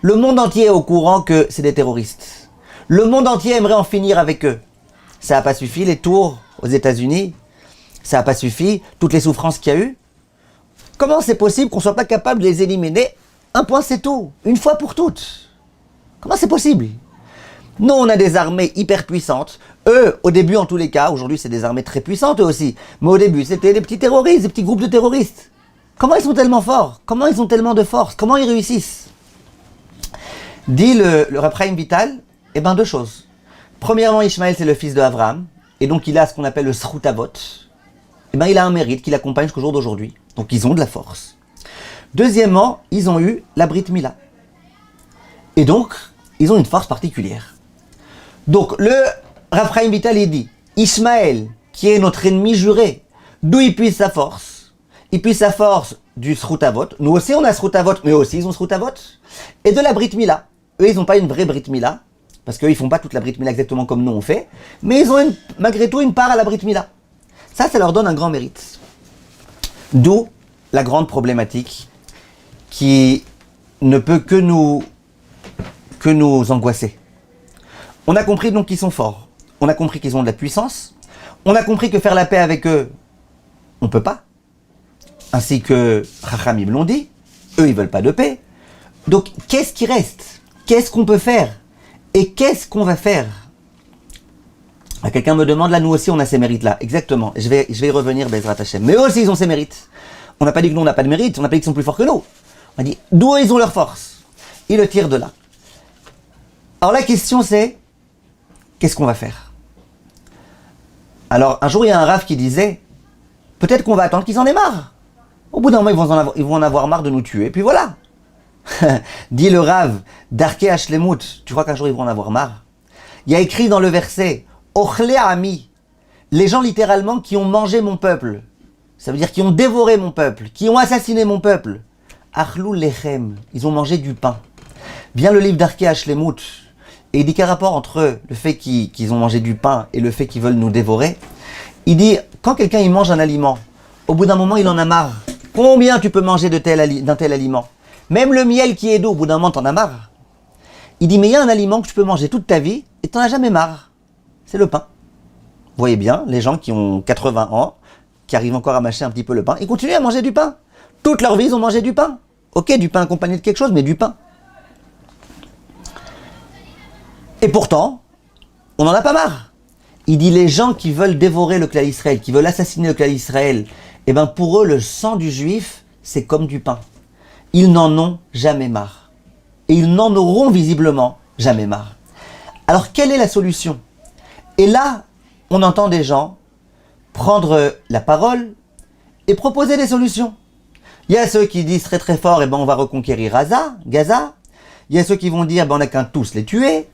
Le monde entier est au courant que c'est des terroristes. Le monde entier aimerait en finir avec eux. Ça n'a pas suffi, les tours aux États-Unis. Ça n'a pas suffi, toutes les souffrances qu'il y a eu. Comment c'est possible qu'on ne soit pas capable de les éliminer? Un point c'est tout, une fois pour toutes. Comment c'est possible? Nous, on a des armées hyper puissantes. Eux, au début, en tous les cas, aujourd'hui, c'est des armées très puissantes eux aussi. Mais au début, c'était des petits terroristes, des petits groupes de terroristes. Comment ils sont tellement forts? Comment ils ont tellement de force? Comment ils réussissent? Dit le Rav Chaim Vital, eh bien deux choses. Premièrement, Ishmaël, c'est le fils de Abraham, et donc il a ce qu'on appelle le Srut Avot. Eh bien, il a un mérite qui l'accompagne jusqu'au jour d'aujourd'hui. Donc ils ont de la force. Deuxièmement, ils ont eu la Brit Mila. Et donc, ils ont une force particulière. Donc, le Rav Chaim Vital, il dit, Ishmaël, qui est notre ennemi juré, d'où il puise sa force? Il puise sa force du Srut Avot. Nous aussi, on a Srut Avot, mais eux aussi, ils ont Srut Avot. Et de la Brit Mila. Eux, ils n'ont pas une vraie Brit Mila, parce qu'eux, ils font pas toute la Brit Mila exactement comme nous on fait, mais ils ont malgré tout une part à la Brit Mila. Ça leur donne un grand mérite. D'où la grande problématique qui ne peut que nous angoisser. On a compris donc qu'ils sont forts. On a compris qu'ils ont de la puissance. On a compris que faire la paix avec eux, on ne peut pas. Ainsi que Chachamim l'ont dit. Eux, ils veulent pas de paix. Donc, qu'est-ce qui reste? Qu'est-ce qu'on peut faire? Et qu'est-ce qu'on va faire? Quelqu'un me demande, là, nous aussi, on a ces mérites-là. Exactement. Je vais y revenir, Bezrat Hashem. Mais eux aussi, ils ont ces mérites. On n'a pas dit que nous, on n'a pas de mérite. On n'a pas dit qu'ils sont plus forts que nous. On a dit, d'où ils ont leur force? Ils le tirent de là. Alors, la question, c'est, qu'est-ce qu'on va faire? Alors, un jour, il y a un Rav qui disait, peut-être qu'on va attendre qu'ils en aient marre. Au bout d'un moment, ils vont en avoir marre de nous tuer. Et puis voilà. Dit le Rav d'Arké Hashlemut, tu crois qu'un jour ils vont en avoir marre? Il y a écrit dans le verset Ochle Ami, les gens littéralement qui ont mangé mon peuple, ça veut dire qui ont dévoré mon peuple, qui ont assassiné mon peuple. Achlou Lechem, ils ont mangé du pain. Vient le livre d'Arké Hashlemut et il dit qu'un rapport entre le fait qu'ils ont mangé du pain et le fait qu'ils veulent nous dévorer. Il dit quand quelqu'un il mange un aliment, au bout d'un moment il en a marre. Combien tu peux manger d'un tel aliment? Même le miel qui est doux, au bout d'un moment, t'en as marre. Il dit, mais il y a un aliment que tu peux manger toute ta vie et t'en as jamais marre. C'est le pain. Vous voyez bien, les gens qui ont 80 ans, qui arrivent encore à mâcher un petit peu le pain, ils continuent à manger du pain. Toute leur vie, ils ont mangé du pain. Ok, du pain accompagné de quelque chose, mais du pain. Et pourtant, on n'en a pas marre. Il dit, les gens qui veulent dévorer le clan Israël, qui veulent assassiner le clan Israël, eh ben pour eux, le sang du juif, c'est comme du pain. Ils n'en ont jamais marre. Et ils n'en auront visiblement jamais marre. Alors, quelle est la solution? Et là, on entend des gens prendre la parole et proposer des solutions. Il y a ceux qui disent très très fort, eh ben on va reconquérir Gaza. Il y a ceux qui vont dire, ben on n'a qu'à tous les tuer.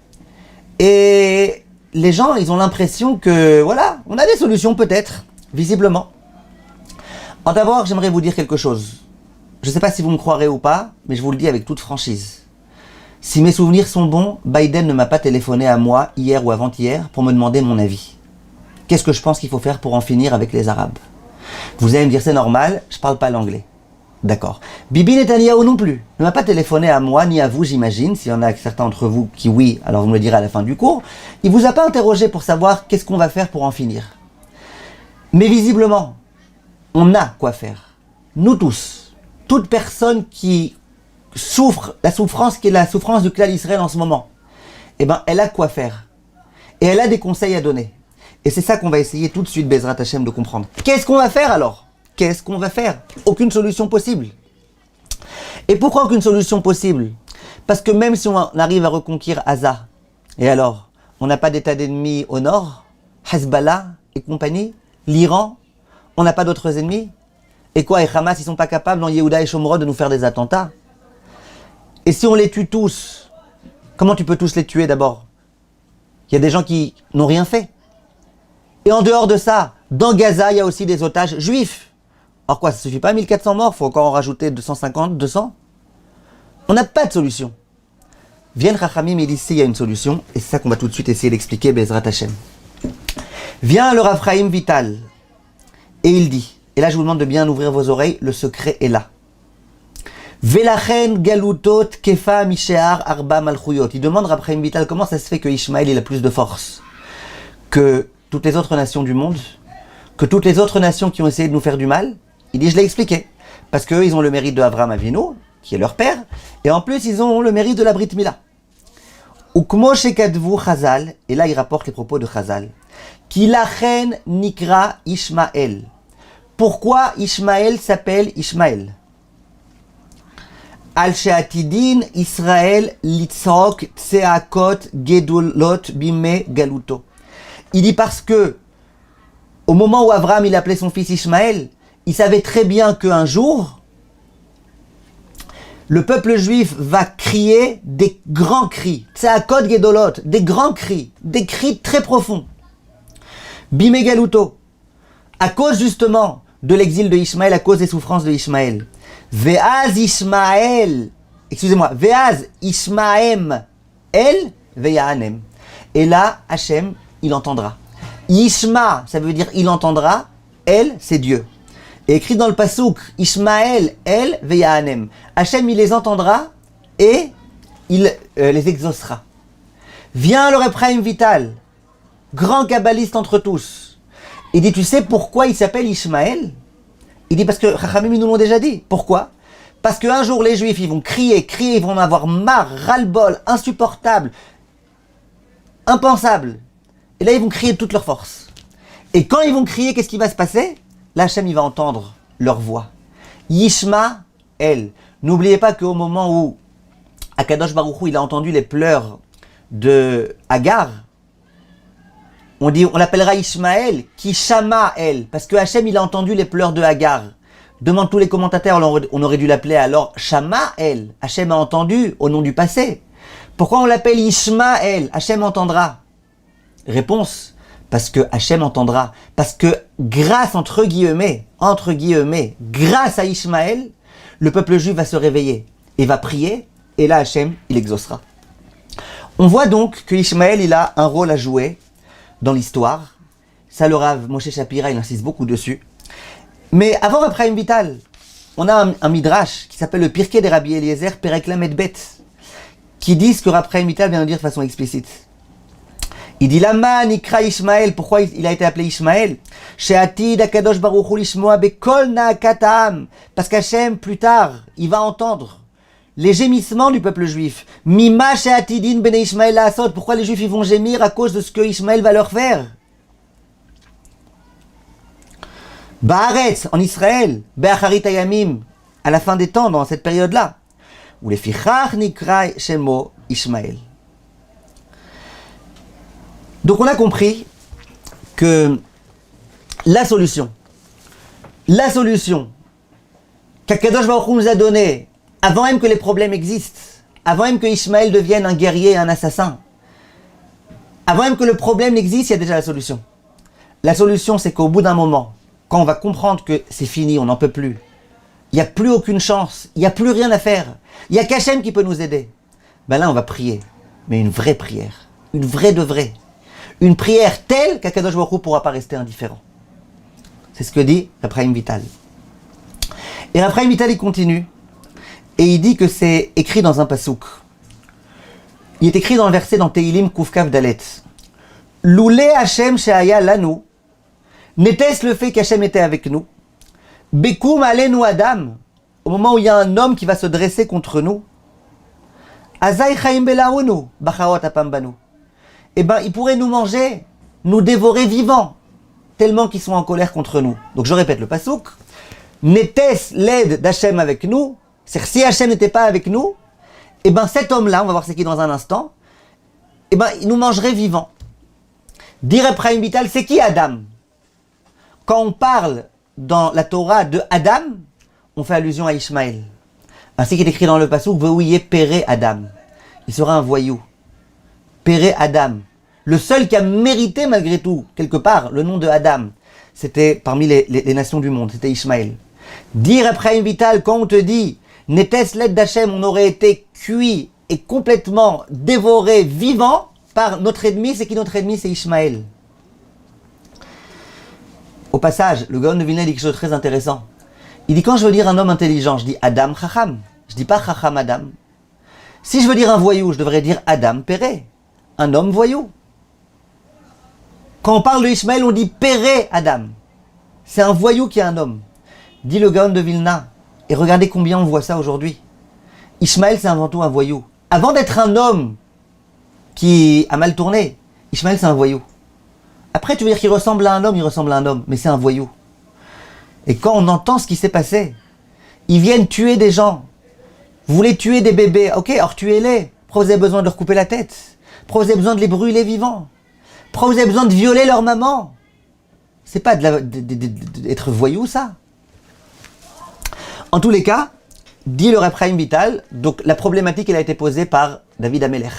Et les gens, ils ont l'impression que, voilà, on a des solutions peut-être, visiblement. Alors d'abord, j'aimerais vous dire quelque chose. Je ne sais pas si vous me croirez ou pas, mais je vous le dis avec toute franchise. Si mes souvenirs sont bons, Biden ne m'a pas téléphoné à moi hier ou avant-hier pour me demander mon avis. Qu'est-ce que je pense qu'il faut faire pour en finir avec les Arabes? Vous allez me dire c'est normal, je ne parle pas l'anglais. D'accord. Bibi Netanyahu non plus ne m'a pas téléphoné à moi ni à vous, j'imagine. S'il y en a certains d'entre vous qui oui, alors vous me le direz à la fin du cours. Il ne vous a pas interrogé pour savoir qu'est-ce qu'on va faire pour en finir. Mais visiblement, on a quoi faire. Nous tous. Toute personne qui souffre, la souffrance qui est la souffrance du clan Israël en ce moment, eh ben, elle a quoi faire. Et elle a des conseils à donner. Et c'est ça qu'on va essayer tout de suite, Bezrat Hashem, de comprendre. Qu'est-ce qu'on va faire alors? Qu'est-ce qu'on va faire? Aucune solution possible. Et pourquoi aucune solution possible? Parce que même si on arrive à reconquérir Gaza, et alors, on n'a pas d'état d'ennemi au nord, Hezbollah et compagnie, l'Iran, on n'a pas d'autres ennemis. Et quoi, et Hamas, ils sont pas capables dans Yehuda et Shomron de nous faire des attentats? Et si on les tue tous, comment tu peux tous les tuer d'abord? Il y a des gens qui n'ont rien fait. Et en dehors de ça, dans Gaza, il y a aussi des otages juifs. Alors quoi, ça suffit pas, 1400 morts, faut encore en rajouter 250, 200? On n'a pas de solution. Viennent Chachamim et disent, il y a une solution, et c'est ça qu'on va tout de suite essayer d'expliquer, Bezrat Hashem. Vient le Rav Chaim Vital, et il dit, et là je vous demande de bien ouvrir vos oreilles, le secret est là. Velachen galutot kefa mishear arba malchuyot. Il demande Rav Chaim Vital comment ça se fait que Ishmaël il a plus de force que toutes les autres nations du monde, que toutes les autres nations qui ont essayé de nous faire du mal. Il dit, je l'ai expliqué, parce qu'eux ils ont le mérite de Avraham Avinu, qui est leur père, et en plus ils ont le mérite de la Brit Mila. Ukmo shekadvu Chazal, et là il rapporte les propos de Chazal. Kilachen nikra Ishmael. Pourquoi Ishmael s'appelle Ishmael? Al she'atidin Israël litzrok tseakot gedolot bime galuto. Il dit parce que au moment où Abraham il appelait son fils Ishmael, il savait très bien qu'un jour le peuple juif va crier des grands cris, tseakot gedolot, des grands cris, des cris très profonds. Bime galuto, à cause justement de l'exil de Ishmaël, à cause des souffrances de Ishmaël. Ve'az Ishmael, excusez-moi, Ve'az Ishmaem El Ve'yahanem. Et là, Hachem, il entendra. Yishma, ça veut dire il entendra, El, c'est Dieu. Et écrit dans le Passouk, Ishmael El Ve'yahanem. Hachem, il les entendra et il les exaucera. Vient le Reb Chaim Vital, grand kabbaliste entre tous. Il dit, tu sais pourquoi il s'appelle Ishmael? Il dit parce que Chachamim nous l'ont déjà dit. Pourquoi? Parce qu'un jour les Juifs ils vont crier, ils vont en avoir marre, ras-le-bol, insupportable, impensable. Et là ils vont crier de toute leur force. Et quand ils vont crier, qu'est-ce qui va se passer? Là Hachem il va entendre leur voix. Yishma El. N'oubliez pas qu'au moment où Akadosh Baruch Hu il a entendu les pleurs de Hagar, on l'appellera Ishmael, qui Shama El, parce que Hachem il a entendu les pleurs de Hagar. Demande tous les commentateurs, on aurait dû l'appeler alors Shama El. Hachem a entendu au nom du passé. Pourquoi on l'appelle Ishmael? Hachem entendra. Réponse, parce que Hachem entendra. Parce que grâce, entre guillemets, grâce à Ishmael, le peuple juif va se réveiller et va prier, et là Hachem il exaucera. On voit donc que Ishmael il a un rôle à jouer dans l'histoire. Ça le Rav Moshe Shapira, il insiste beaucoup dessus. Mais avant Reb Chaim Vital, on a un midrash qui s'appelle le Pirkei de Rabbi Eliezer Perek Lamed Bet, qui dit ce que Reb Chaim Vital vient de dire de façon explicite. Il dit Lama Nikra Ishmael, pourquoi il a été appelé Ishmael? She'atid Akadosh Baruch Hu lishmoa bekol na'akat ha'am, parce qu'Hachem plus tard, il va entendre les gémissements du peuple juif. Mima she'atidin bene Ishmael la'asot, pourquoi les juifs ils vont gémir à cause de ce que Ishmael va leur faire? Ba'aretz, en Israël, be'acharit hayamim, à la fin des temps, dans cette période-là. Ou les fichach nikra shemo Ishmael. Donc on a compris que la solution qu'Akadosh Baruch Hu nous a donnée, avant même que les problèmes existent, avant même que Ishmael devienne un guerrier et un assassin, avant même que le problème n'existe, il y a déjà la solution. La solution, c'est qu'au bout d'un moment, quand on va comprendre que c'est fini, on n'en peut plus, il n'y a plus aucune chance, il n'y a plus rien à faire, il n'y a qu'Hachem qui peut nous aider, ben là on va prier, mais une vraie prière, une vraie de vraie. Une prière telle qu'Akadosh Baruch Hu ne pourra pas rester indifférent. C'est ce que dit Reb Chaim Vital. Et Reb Chaim Vital il continue, et il dit que c'est écrit dans un pasouk. Il est écrit dans le verset dans Tehilim Kufkav Dalet. Loulé Hashem she'aya lanu, n'était-ce le fait qu'Hachem était avec nous? Bekum alenu Adam, au moment où il y a un homme qui va se dresser contre nous. Azai chaim belaunu, bacharot apam banu. Eh bien, ils pourraient nous manger, nous dévorer vivants, tellement qu'ils sont en colère contre nous. Donc je répète le pasouk. N'était-ce l'aide d'Hachem avec nous? C'est-à-dire, si Hachem n'était pas avec nous, eh bien cet homme-là, on va voir c'est qui dans un instant, eh bien il nous mangerait vivants. Dire Reb Chaim Vital, c'est qui Adam? Quand on parle dans la Torah de Adam, on fait allusion à Ishmaël. Ainsi qu'il est écrit dans le pasouk, Veuillez Péré Adam. Il sera un voyou. Péré Adam, le seul qui a mérité malgré tout, quelque part, le nom de Adam, c'était parmi les nations du monde, c'était Ishmaël. Dire Reb Chaim Vital, quand on te dit, n'était-ce l'aide d'Hachem, on aurait été cuit et complètement dévoré, vivant, par notre ennemi, c'est qui notre ennemi? C'est Ishmaël. Au passage, le Gaon de Vilna dit quelque chose de très intéressant. Il dit, quand je veux dire un homme intelligent, je dis Adam Chacham, je dis pas Chacham Adam. Si je veux dire un voyou, je devrais dire Adam Péré. Un homme voyou. Quand on parle de Ishmaël, on dit Péré Adam. C'est un voyou qui est un homme. Dit le Gaon de Vilna. Et regardez combien on voit ça aujourd'hui. Ishmaël, c'est avant tout un voyou. Avant d'être un homme qui a mal tourné. Ishmaël, c'est un voyou. Après, tu veux dire qu'il ressemble à un homme, il ressemble à un homme, mais c'est un voyou. Et quand on entend ce qui s'est passé, ils viennent tuer des gens. Vous voulez tuer des bébés, ok, alors tuez-les. Pourquoi vous avez besoin de leur couper la tête? Pourquoi vous avez besoin de les brûler vivants? Pourquoi vous avez besoin de violer leur maman? C'est pas d'être voyou, ça. En tous les cas, dit le Reb Chaim Vital, donc la problématique elle a été posée par David Amelech,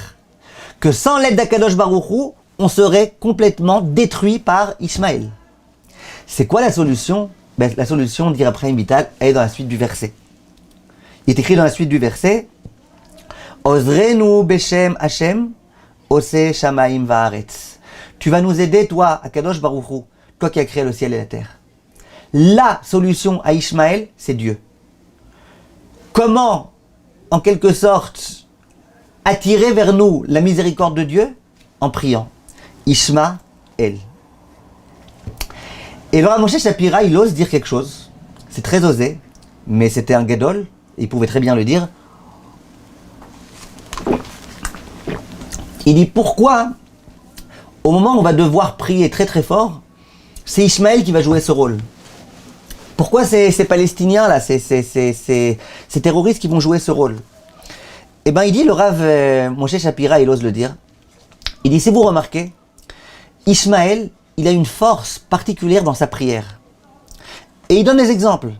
que sans l'aide d'Akadosh Baruch Hu, on serait complètement détruit par Ishmaël. C'est quoi la solution? Ben, la solution, dit Reb Chaim Vital, elle est dans la suite du verset. Il est écrit dans la suite du verset, Ozrenu Beshem Hashem, Ose Shamaim Vaaretz. Tu vas nous aider, toi, Akadosh Baruch Hu, toi qui as créé le ciel et la terre. La solution à Ishmaël, c'est Dieu. Comment, en quelque sorte, attirer vers nous la miséricorde de Dieu? En priant. Ishmaël. Et le Rav Moshe Shapira, il ose dire quelque chose. C'est très osé, mais c'était un gadol, il pouvait très bien le dire. Il dit pourquoi, au moment où on va devoir prier très très fort, c'est Ishmaël qui va jouer ce rôle. Pourquoi ces Palestiniens là, ces terroristes qui vont jouer ce rôle? Eh bien, il dit, le Rav Moshe Shapira, il ose le dire. Il dit, si vous remarquez, Ishmaël, il a une force particulière dans sa prière. Et il donne des exemples.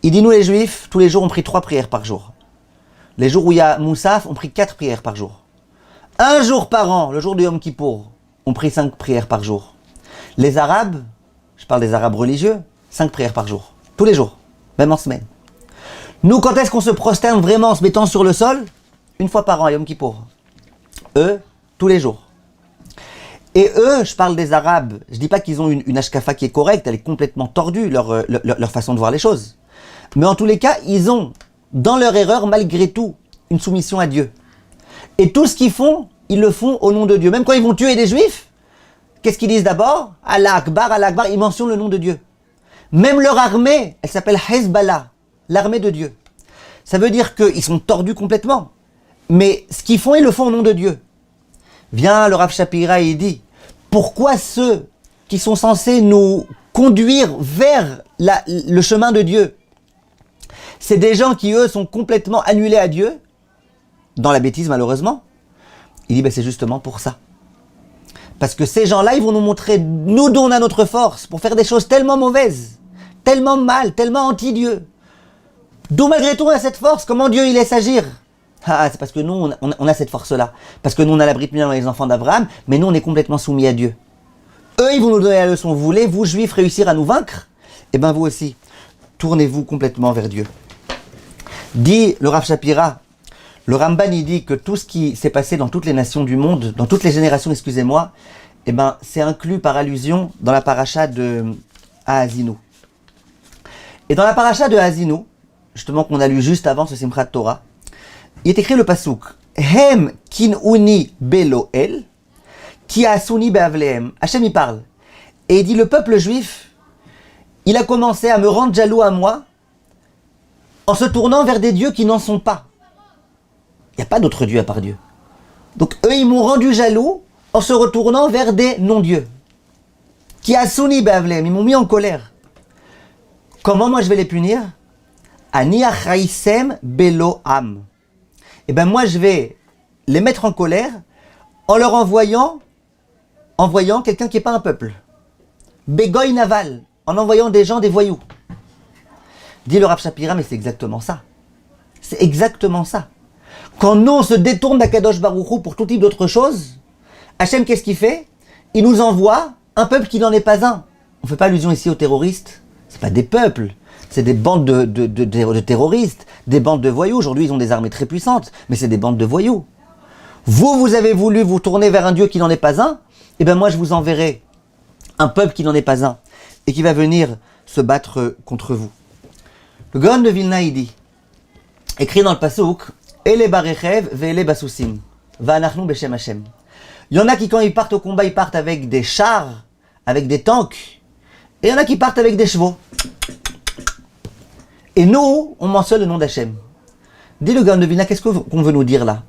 Il dit, nous les Juifs, tous les jours, on prie 3 prières par jour. Les jours où il y a Moussaf, on prie 4 prières par jour. Un jour par an, le jour du Yom Kippour, on prie 5 prières par jour. Les Arabes, je parle des Arabes religieux, 5 prières par jour. Tous les jours, même en semaine. Nous, quand est-ce qu'on se prosterne vraiment en se mettant sur le sol? Une fois par an à Yom Kippour. Eux, tous les jours. Et eux, je parle des Arabes, je dis pas qu'ils ont une hashkafa qui est correcte, elle est complètement tordue, leur façon de voir les choses. Mais en tous les cas, ils ont, dans leur erreur, malgré tout, une soumission à Dieu. Et tout ce qu'ils font, ils le font au nom de Dieu. Même quand ils vont tuer des Juifs, qu'est-ce qu'ils disent d'abord? Allah Akbar, ils mentionnent le nom de Dieu. Même leur armée, elle s'appelle Hezbollah, l'armée de Dieu. Ça veut dire qu'ils sont tordus complètement. Mais ce qu'ils font, ils le font au nom de Dieu. Vient le Rav Shapira et il dit, pourquoi ceux qui sont censés nous conduire vers le chemin de Dieu, c'est des gens qui, eux, sont complètement annulés à Dieu, dans la bêtise malheureusement? Il dit, ben, c'est justement pour ça. Parce que ces gens-là, ils vont nous montrer, nous d'où on a notre force, pour faire des choses tellement mauvaises, tellement mal, tellement anti-Dieu. D'où malgré tout on a cette force, comment Dieu il laisse agir? Ah, c'est parce que nous, on a cette force-là. Parce que nous, on a la Brit Mila dans les enfants d'Abraham, mais nous, on est complètement soumis à Dieu. Eux, ils vont nous donner la leçon. Vous voulez, vous, Juifs, réussir à nous vaincre? Eh bien, vous aussi, tournez-vous complètement vers Dieu. Dit le Rav Shapira, le Ramban, il dit que tout ce qui s'est passé dans toutes les nations du monde, dans toutes les générations, excusez-moi, eh ben, c'est inclus par allusion dans la paracha de Haazinu. Et dans la paracha de Haazinu, justement qu'on a lu juste avant ce Simchat Torah, il est écrit le pasouk Hem kinuni beloel ki asuni beavlehem. Hachem y parle. Et il dit le peuple juif, il a commencé à me rendre jaloux à moi en se tournant vers des dieux qui n'en sont pas. Il n'y a pas d'autre dieu à part Dieu. Donc eux, ils m'ont rendu jaloux en se retournant vers des non-dieux. Qui asuni beavlehem, ils m'ont mis en colère. Comment moi je vais les punir? Ani achaïsem beloam. Eh bien moi je vais les mettre en colère en leur envoyant quelqu'un qui n'est pas un peuple. Begoy naval, en envoyant des gens, des voyous. Dit le Rav Shapira, mais c'est exactement ça. C'est exactement ça. Quand nous on se détourne d'Akadosh Baruch Hu pour tout type d'autre chose, Hachem qu'est-ce qu'il fait? Il nous envoie un peuple qui n'en est pas un. On ne fait pas allusion ici aux terroristes. C'est pas des peuples. C'est des bandes de terroristes, des bandes de voyous. Aujourd'hui, ils ont des armées très puissantes, mais c'est des bandes de voyous. Vous avez voulu vous tourner vers un Dieu qui n'en est pas un, et bien moi, je vous enverrai un peuple qui n'en est pas un, et qui va venir se battre contre vous. Le Gaon de Vilna, il dit, écrit dans le Passouk, Ele barechev ve'ele basusim, va'anachnu beshem Hashem. Il y en a qui, quand ils partent au combat, ils partent avec des chars, avec des tanks, et il y en a qui partent avec des chevaux. Et nous, on mentionne le nom d'Hachem. Dis le Gaon de Vilna, qu'est-ce qu'on veut nous dire là?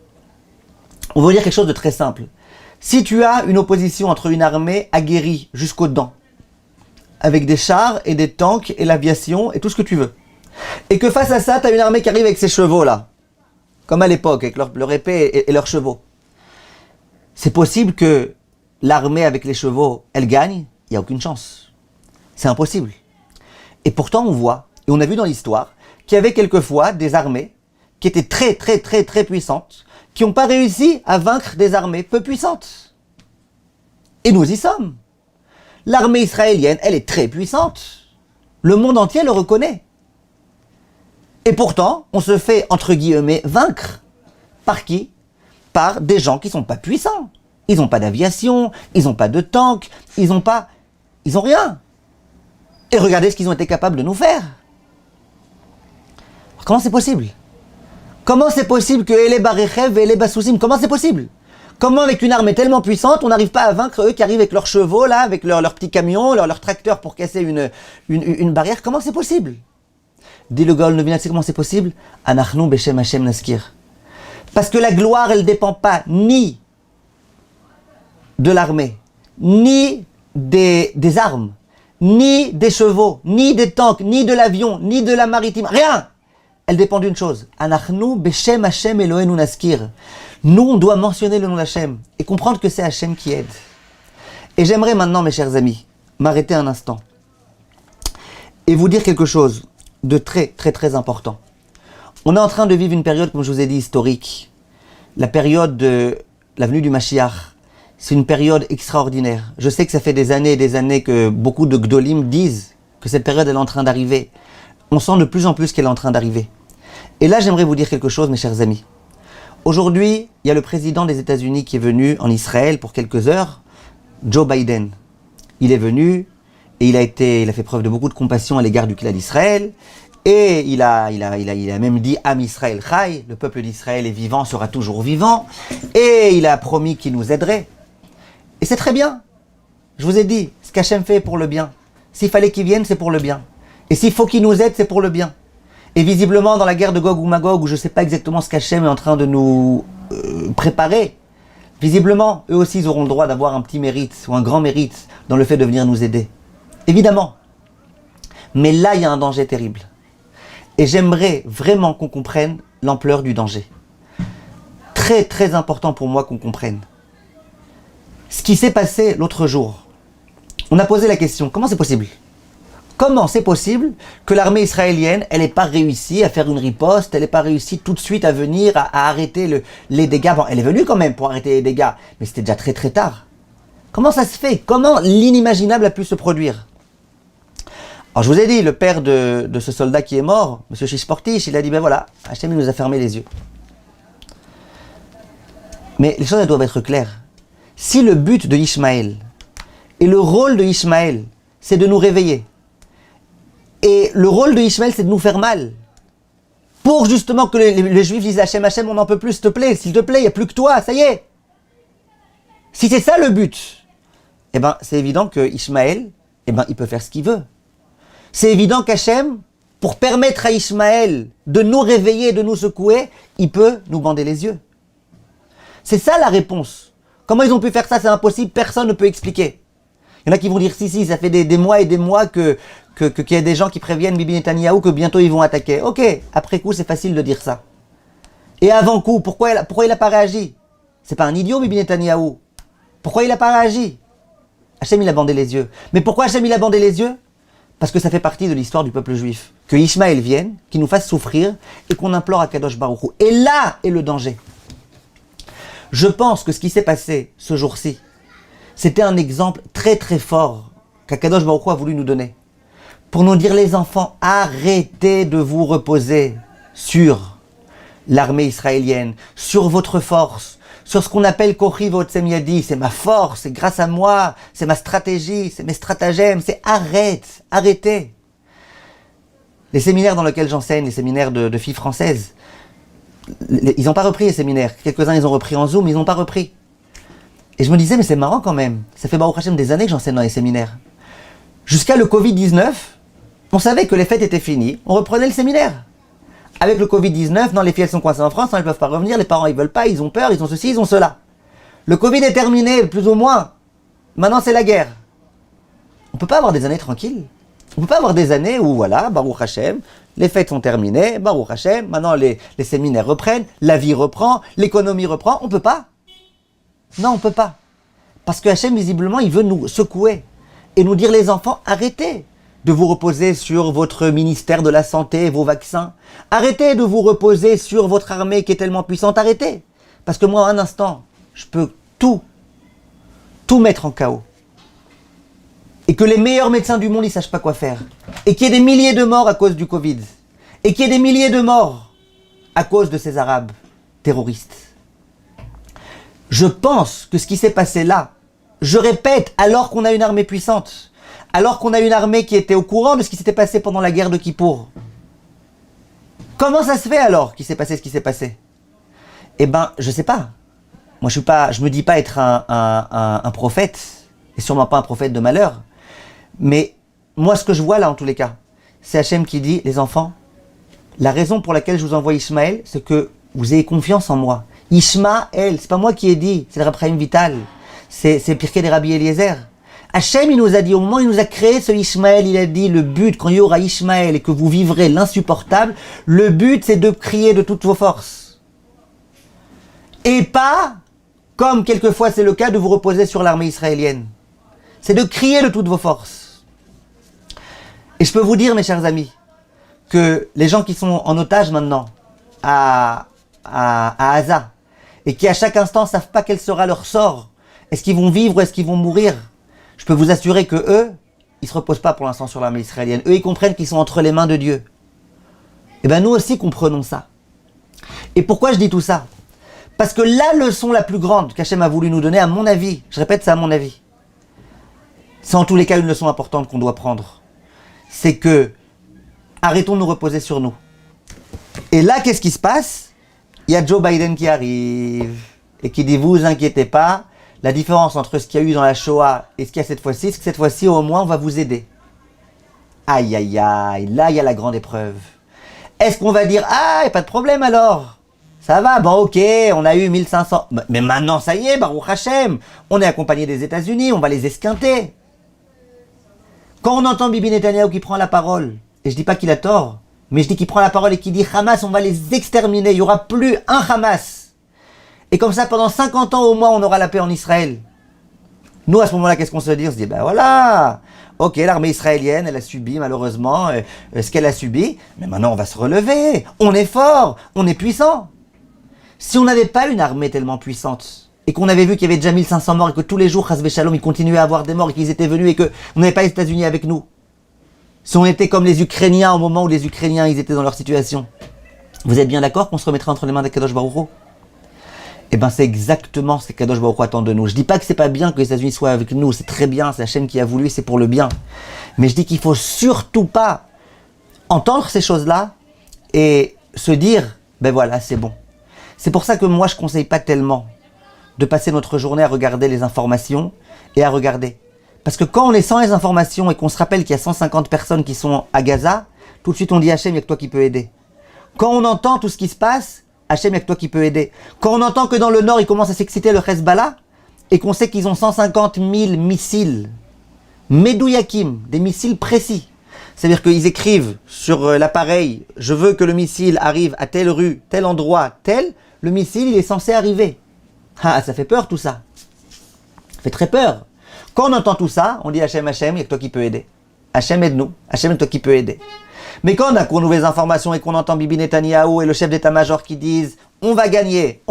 On veut dire quelque chose de très simple. Si tu as une opposition entre une armée aguerrie jusqu'aux dents, avec des chars et des tanks et l'aviation et tout ce que tu veux, et que face à ça, tu as une armée qui arrive avec ses chevaux là, comme à l'époque, avec leur épée et leurs chevaux, c'est possible que l'armée avec les chevaux, elle gagne? Il n'y a aucune chance. C'est impossible. Et pourtant, on voit, et on a vu dans l'histoire, qu'il y avait quelquefois des armées qui étaient très très très très puissantes, qui n'ont pas réussi à vaincre des armées peu puissantes. Et nous y sommes. L'armée israélienne, elle est très puissante. Le monde entier le reconnaît. Et pourtant, on se fait, entre guillemets, vaincre. Par qui? Par des gens qui ne sont pas puissants. Ils n'ont pas d'aviation, ils n'ont pas de tanks, ils n'ont rien. Et regardez ce qu'ils ont été capables de nous faire. Alors, comment c'est possible? Comment c'est possible que Ele Barechev et Ele Basousim, comment c'est possible? Comment avec une armée tellement puissante, on n'arrive pas à vaincre eux qui arrivent avec leurs chevaux, là, avec leurs petits camions, leurs tracteurs pour casser une barrière? Comment c'est possible? Dit le Gaon Novinat, c'est comment c'est possible? Anachnu Beshem Hashem Naskir. Parce que la gloire, elle ne dépend pas ni de l'armée, ni des armes, ni des chevaux, ni des tanks, ni de l'avion, ni de la maritime, rien. Elle dépend d'une chose. Anachnu Beshem Hashem Eloheinu Naskir. Nous, on doit mentionner le nom d'Hachem et comprendre que c'est Hachem qui aide. Et j'aimerais maintenant, mes chers amis, m'arrêter un instant et vous dire quelque chose de très, très, très important. On est en train de vivre une période, comme je vous ai dit, historique. La période de la venue du Mashiach, c'est une période extraordinaire. Je sais que ça fait des années et des années que beaucoup de Gdolim disent que cette période elle est en train d'arriver. On sent de plus en plus qu'elle est en train d'arriver. Et là, j'aimerais vous dire quelque chose, mes chers amis. Aujourd'hui, il y a le président des États-Unis qui est venu en Israël pour quelques heures, Joe Biden. Il est venu et il a fait preuve de beaucoup de compassion à l'égard du clan d'Israël. Et il a même dit Am Israël Chai, le peuple d'Israël est vivant, sera toujours vivant. Et il a promis qu'il nous aiderait. Et c'est très bien. Je vous ai dit, ce qu'Hachem fait est pour le bien. S'il fallait qu'il vienne, c'est pour le bien. Et s'il faut qu'il nous aide, c'est pour le bien. Et visiblement, dans la guerre de Gog ou Magog, où je ne sais pas exactement ce qu'Hachem est en train de nous préparer, visiblement, eux aussi, ils auront le droit d'avoir un petit mérite, ou un grand mérite, dans le fait de venir nous aider. Évidemment. Mais là, il y a un danger terrible. Et j'aimerais vraiment qu'on comprenne l'ampleur du danger. Très, très important pour moi qu'on comprenne. Ce qui s'est passé l'autre jour, on a posé la question, comment c'est possible ? Comment c'est possible que l'armée israélienne, elle n'ait pas réussi à faire une riposte, elle n'ait pas réussi tout de suite à venir, à arrêter les dégâts? Bon, elle est venue quand même pour arrêter les dégâts, mais c'était déjà très très tard. Comment ça se fait? Comment l'inimaginable a pu se produire? Alors je vous ai dit, le père de ce soldat qui est mort, M. Shishportish, il a dit, ben voilà, Hachem nous a fermé les yeux. Mais les choses elles doivent être claires. Si le but de Ishmaël, et le rôle de Ishmaël, c'est de nous réveiller, et le rôle de Ishmaël, c'est de nous faire mal. Pour justement que les Juifs disent Hachem, Hachem, on n'en peut plus, s'il te plaît, il n'y a plus que toi, ça y est. Si c'est ça le but, eh ben, c'est évident que Ishmaël, eh ben, il peut faire ce qu'il veut. C'est évident qu'Hachem, pour permettre à Ishmaël de nous réveiller, de nous secouer, il peut nous bander les yeux. C'est ça la réponse. Comment ils ont pu faire ça? C'est impossible, personne ne peut expliquer. Il y en a qui vont dire si, ça fait des mois et des mois qu'il y a des gens qui préviennent Bibi Netanyahou que bientôt ils vont attaquer. Ok, après coup c'est facile de dire ça. Et avant coup, pourquoi il n'a pas réagi? C'est pas un idiot Bibi Netanyahou. Pourquoi il n'a pas réagi? Hachem il a bandé les yeux. Mais pourquoi Hachem il a bandé les yeux? Parce que ça fait partie de l'histoire du peuple juif. Que Ishmaël vienne, qu'il nous fasse souffrir et qu'on implore à Kadosh Baruch Hu. Et là est le danger. Je pense que ce qui s'est passé ce jour-ci, c'était un exemple très très fort qu'Akadosh Baruch Hu a voulu nous donner. Pour nous dire les enfants, arrêtez de vous reposer sur l'armée israélienne, sur votre force, sur ce qu'on appelle Kochi Votsem Yadi, c'est ma force, c'est grâce à moi, c'est ma stratégie, c'est mes stratagèmes, c'est arrêtez. Les séminaires dans lesquels j'enseigne, les séminaires de filles françaises, ils n'ont pas repris les séminaires. Quelques-uns ils ont repris en Zoom, ils n'ont pas repris. Et je me disais, mais c'est marrant quand même. Ça fait Baruch Hashem des années que j'enseigne dans les séminaires. Jusqu'à le Covid-19, on savait que les fêtes étaient finies, on reprenait le séminaire. Avec le Covid-19, non, les filles elles sont coincées en France, non, elles ne peuvent pas revenir, les parents ils veulent pas, ils ont peur, ils ont ceci, ils ont cela. Le Covid est terminé, plus ou moins. Maintenant c'est la guerre. On ne peut pas avoir des années tranquilles. On ne peut pas avoir des années où, voilà, Baruch Hashem, les fêtes sont terminées, Baruch Hashem, maintenant les séminaires reprennent, la vie reprend, l'économie reprend. On ne peut pas. Non, on ne peut pas. Parce que Hashem, visiblement, il veut nous secouer et nous dire, les enfants, arrêtez de vous reposer sur votre ministère de la Santé, vos vaccins. Arrêtez de vous reposer sur votre armée qui est tellement puissante. Arrêtez. Parce que moi, en un instant, je peux tout mettre en chaos. Et que les meilleurs médecins du monde, ils ne sachent pas quoi faire. Et qu'il y ait des milliers de morts à cause du Covid. Et qu'il y ait des milliers de morts à cause de ces Arabes terroristes. Je pense que ce qui s'est passé là, je répète, alors qu'on a une armée puissante, alors qu'on a une armée qui était au courant de ce qui s'était passé pendant la guerre de Kippour, comment ça se fait alors qu'il s'est passé ce qui s'est passé? Eh ben, je sais pas. Moi, je me dis pas être un prophète, et sûrement pas un prophète de malheur. Mais moi, ce que je vois là, en tous les cas, c'est Hachem qui dit, les enfants, la raison pour laquelle je vous envoie Ishmaël, c'est que vous ayez confiance en moi. Ishmaël, c'est pas moi qui ai dit, c'est le Rav Chaim Vital, c'est Pirkei des Rabbi Eliezer. Hachem, il nous a dit, au moment où il nous a créé ce Ishmaël, il a dit, le but, quand il y aura Ishmaël et que vous vivrez l'insupportable, le but, c'est de crier de toutes vos forces. Et pas, comme quelquefois c'est le cas, de vous reposer sur l'armée israélienne. C'est de crier de toutes vos forces. Et je peux vous dire, mes chers amis, que les gens qui sont en otage maintenant, à Gaza, et qui à chaque instant savent pas quel sera leur sort, est-ce qu'ils vont vivre ou est-ce qu'ils vont mourir, je peux vous assurer que eux, ils se reposent pas pour l'instant sur l'armée israélienne. Eux, ils comprennent qu'ils sont entre les mains de Dieu. Et bien nous aussi comprenons ça. Et pourquoi je dis tout ça? Parce que la leçon la plus grande qu'Hachem a voulu nous donner, à mon avis, je répète ça à mon avis, c'est en tous les cas une leçon importante qu'on doit prendre. C'est que, arrêtons de nous reposer sur nous. Et là, qu'est-ce qui se passe? Il y a Joe Biden qui arrive et qui dit, vous inquiétez pas, la différence entre ce qu'il y a eu dans la Shoah et ce qu'il y a cette fois-ci, c'est que cette fois-ci, au moins, on va vous aider. Aïe, aïe, aïe, là, il y a la grande épreuve. Est-ce qu'on va dire, ah, il n'y a pas de problème alors? Ça va, bon, ok, on a eu 1500. Mais maintenant, ça y est, Baruch Hashem, on est accompagné des États-Unis, on va les esquinter. Quand on entend Bibi Netanyahou qui prend la parole, et je dis pas qu'il a tort, mais je dis qu'il prend la parole et qu'il dit Hamas, on va les exterminer, il n'y aura plus un Hamas. Et comme ça, pendant 50 ans au moins, on aura la paix en Israël. Nous, à ce moment-là, qu'est-ce qu'on se dit? On se dit, ben voilà, ok, l'armée israélienne, elle a subi malheureusement ce qu'elle a subi, mais maintenant on va se relever, on est fort, on est puissant. Si on n'avait pas une armée tellement puissante, et qu'on avait vu qu'il y avait déjà 1500 morts, et que tous les jours, Chas Shalom, ils continuaient à avoir des morts, et qu'ils étaient venus, et qu'on n'avait pas les États-Unis avec nous. Si on était comme les Ukrainiens au moment où les Ukrainiens, ils étaient dans leur situation. Vous êtes bien d'accord qu'on se remettrait entre les mains d'Akadosh Baruch Hu? Eh bien, c'est exactement ce qu'Akadosh Baruch Hu attend de nous. Je dis pas que c'est pas bien que les États-Unis soient avec nous, c'est très bien, c'est Hachem qui a voulu, c'est pour le bien. Mais je dis qu'il faut surtout pas entendre ces choses-là et se dire, ben voilà, c'est bon. C'est pour ça que moi, je conseille pas tellement de passer notre journée à regarder les informations et à regarder. Parce que quand on est sans les informations et qu'on se rappelle qu'il y a 150 personnes qui sont à Gaza, tout de suite on dit Hachem, il n'y a que toi qui peux aider. Quand on entend tout ce qui se passe, Hachem, il n'y a que toi qui peux aider. Quand on entend que dans le nord, il commence à s'exciter le Hezbollah, et qu'on sait qu'ils ont 150 000 missiles, Medouyakim, des missiles précis. C'est-à-dire qu'ils écrivent sur l'appareil, je veux que le missile arrive à telle rue, tel endroit, tel, le missile, il est censé arriver. Ah, ça fait peur tout ça. Ça fait très peur. Quand on entend tout ça, on dit Hachem, Hachem, il n'y a que toi qui peux aider. Hachem, aide-nous. Hachem, toi qui peux aider. Mais quand on a de nouvelles informations et qu'on entend Bibi Netanyahou et le chef d'état-major qui disent on va gagner,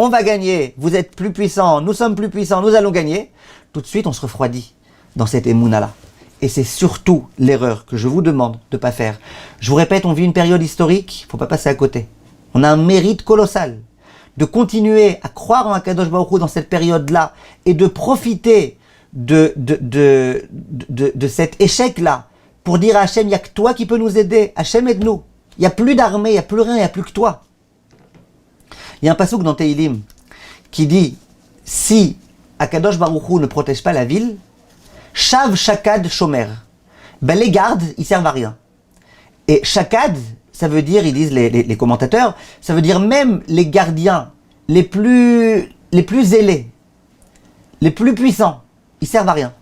vous êtes plus puissants, nous sommes plus puissants, nous allons gagner, tout de suite on se refroidit dans cette émouna-là. Et c'est surtout l'erreur que je vous demande de ne pas faire. Je vous répète, on vit une période historique, il ne faut pas passer à côté. On a un mérite colossal de continuer à croire en Akadosh Baruch Hu dans cette période-là et de profiter de cet échec-là pour dire à Hachem, il n'y a que toi qui peux nous aider. Hachem, aide-nous. Il n'y a plus d'armée, il n'y a plus rien, il n'y a plus que toi. Il y a un passouk dans Tehillim qui dit, si Akadosh Baruch Hu ne protège pas la ville, Shav Shakad Shomer. Ben les gardes, ils servent à rien. Et Shakad, ça veut dire, ils disent les commentateurs, ça veut dire même les gardiens les plus zélés, les plus puissants, ils servent à rien.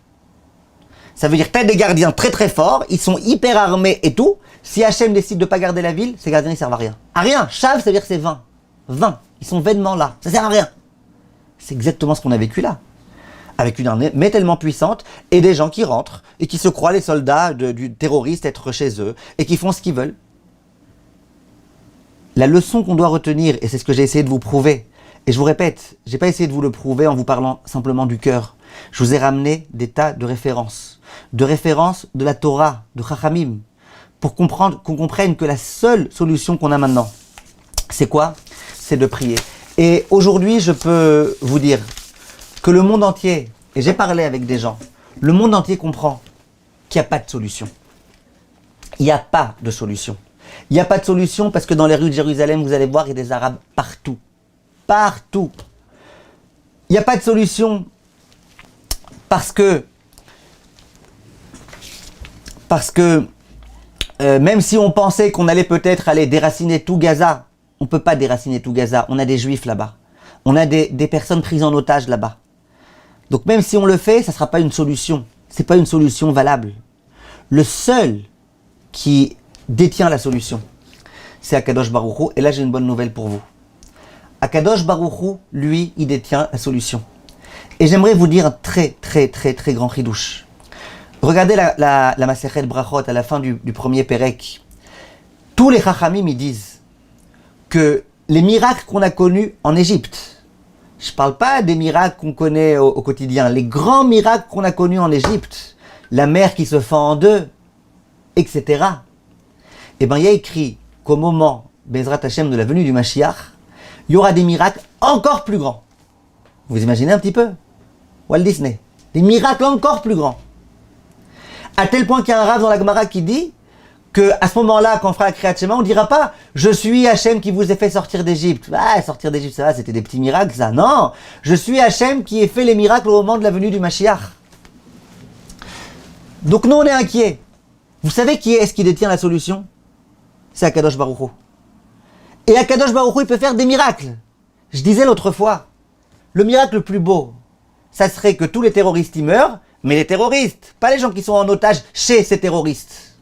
Ça veut dire que tu as des gardiens très très forts, ils sont hyper armés et tout. Si Hachem décide de ne pas garder la ville, ces gardiens ils servent à rien. À rien. Chav, ça veut dire que c'est vain. Vain. Ils sont vainement là. Ça sert à rien. C'est exactement ce qu'on a vécu là. Avec une armée tellement puissante et des gens qui rentrent et qui se croient les soldats du terroriste être chez eux et qui font ce qu'ils veulent. La leçon qu'on doit retenir, et c'est ce que j'ai essayé de vous prouver, et je vous répète, j'ai pas essayé de vous le prouver en vous parlant simplement du cœur. Je vous ai ramené des tas de références de la Torah, de Chachamim, pour qu'on comprenne que la seule solution qu'on a maintenant, c'est quoi? C'est de prier. Et aujourd'hui, je peux vous dire que le monde entier, et j'ai parlé avec des gens, le monde entier comprend qu'il n'y a pas de solution. Il n'y a pas de solution. Il n'y a pas de solution parce que dans les rues de Jérusalem, vous allez voir, il y a des Arabes partout. Partout. Il n'y a pas de solution parce que même si on pensait qu'on allait peut-être aller déraciner tout Gaza, on ne peut pas déraciner tout Gaza. On a des juifs là-bas. On a des personnes prises en otage là-bas. Donc même si on le fait, ça ne sera pas une solution. Ce n'est pas une solution valable. Le seul qui détient la solution, c'est Akadosh Baruch Hu. Et là, j'ai une bonne nouvelle pour vous. Akadosh Baruch Hu, lui, il détient la solution. Et j'aimerais vous dire un très, très, très, très grand chidouche. Regardez la Masechet Brachot à la fin du premier Perek. Tous les Chachamim, ils disent que les miracles qu'on a connus en Égypte, je ne parle pas des miracles qu'on connaît au quotidien, les grands miracles qu'on a connus en Égypte, la mer qui se fend en deux, etc. Eh bien, il y a écrit qu'au moment, Bezrat Hashem, de la venue du Mashiach, il y aura des miracles encore plus grands. Vous imaginez un petit peu? Walt Disney. Des miracles encore plus grands. À tel point qu'il y a un Rav dans la Gemara qui dit qu'à ce moment-là, quand on fera la Kriyat Shema, on ne dira pas « Je suis Hachem qui vous ai fait sortir d'Égypte ». Ah, sortir d'Égypte, ça va, c'était des petits miracles, ça. Non, je suis Hachem qui ai fait les miracles au moment de la venue du Mashiach. Donc nous, on est inquiets. Vous savez qui est-ce qui détient la solution? C'est Akadosh Baruch Hu. Et Akadosh Baruch Hu, il peut faire des miracles. Je disais l'autre fois, le miracle le plus beau, ça serait que tous les terroristes y meurent, mais les terroristes, pas les gens qui sont en otage chez ces terroristes.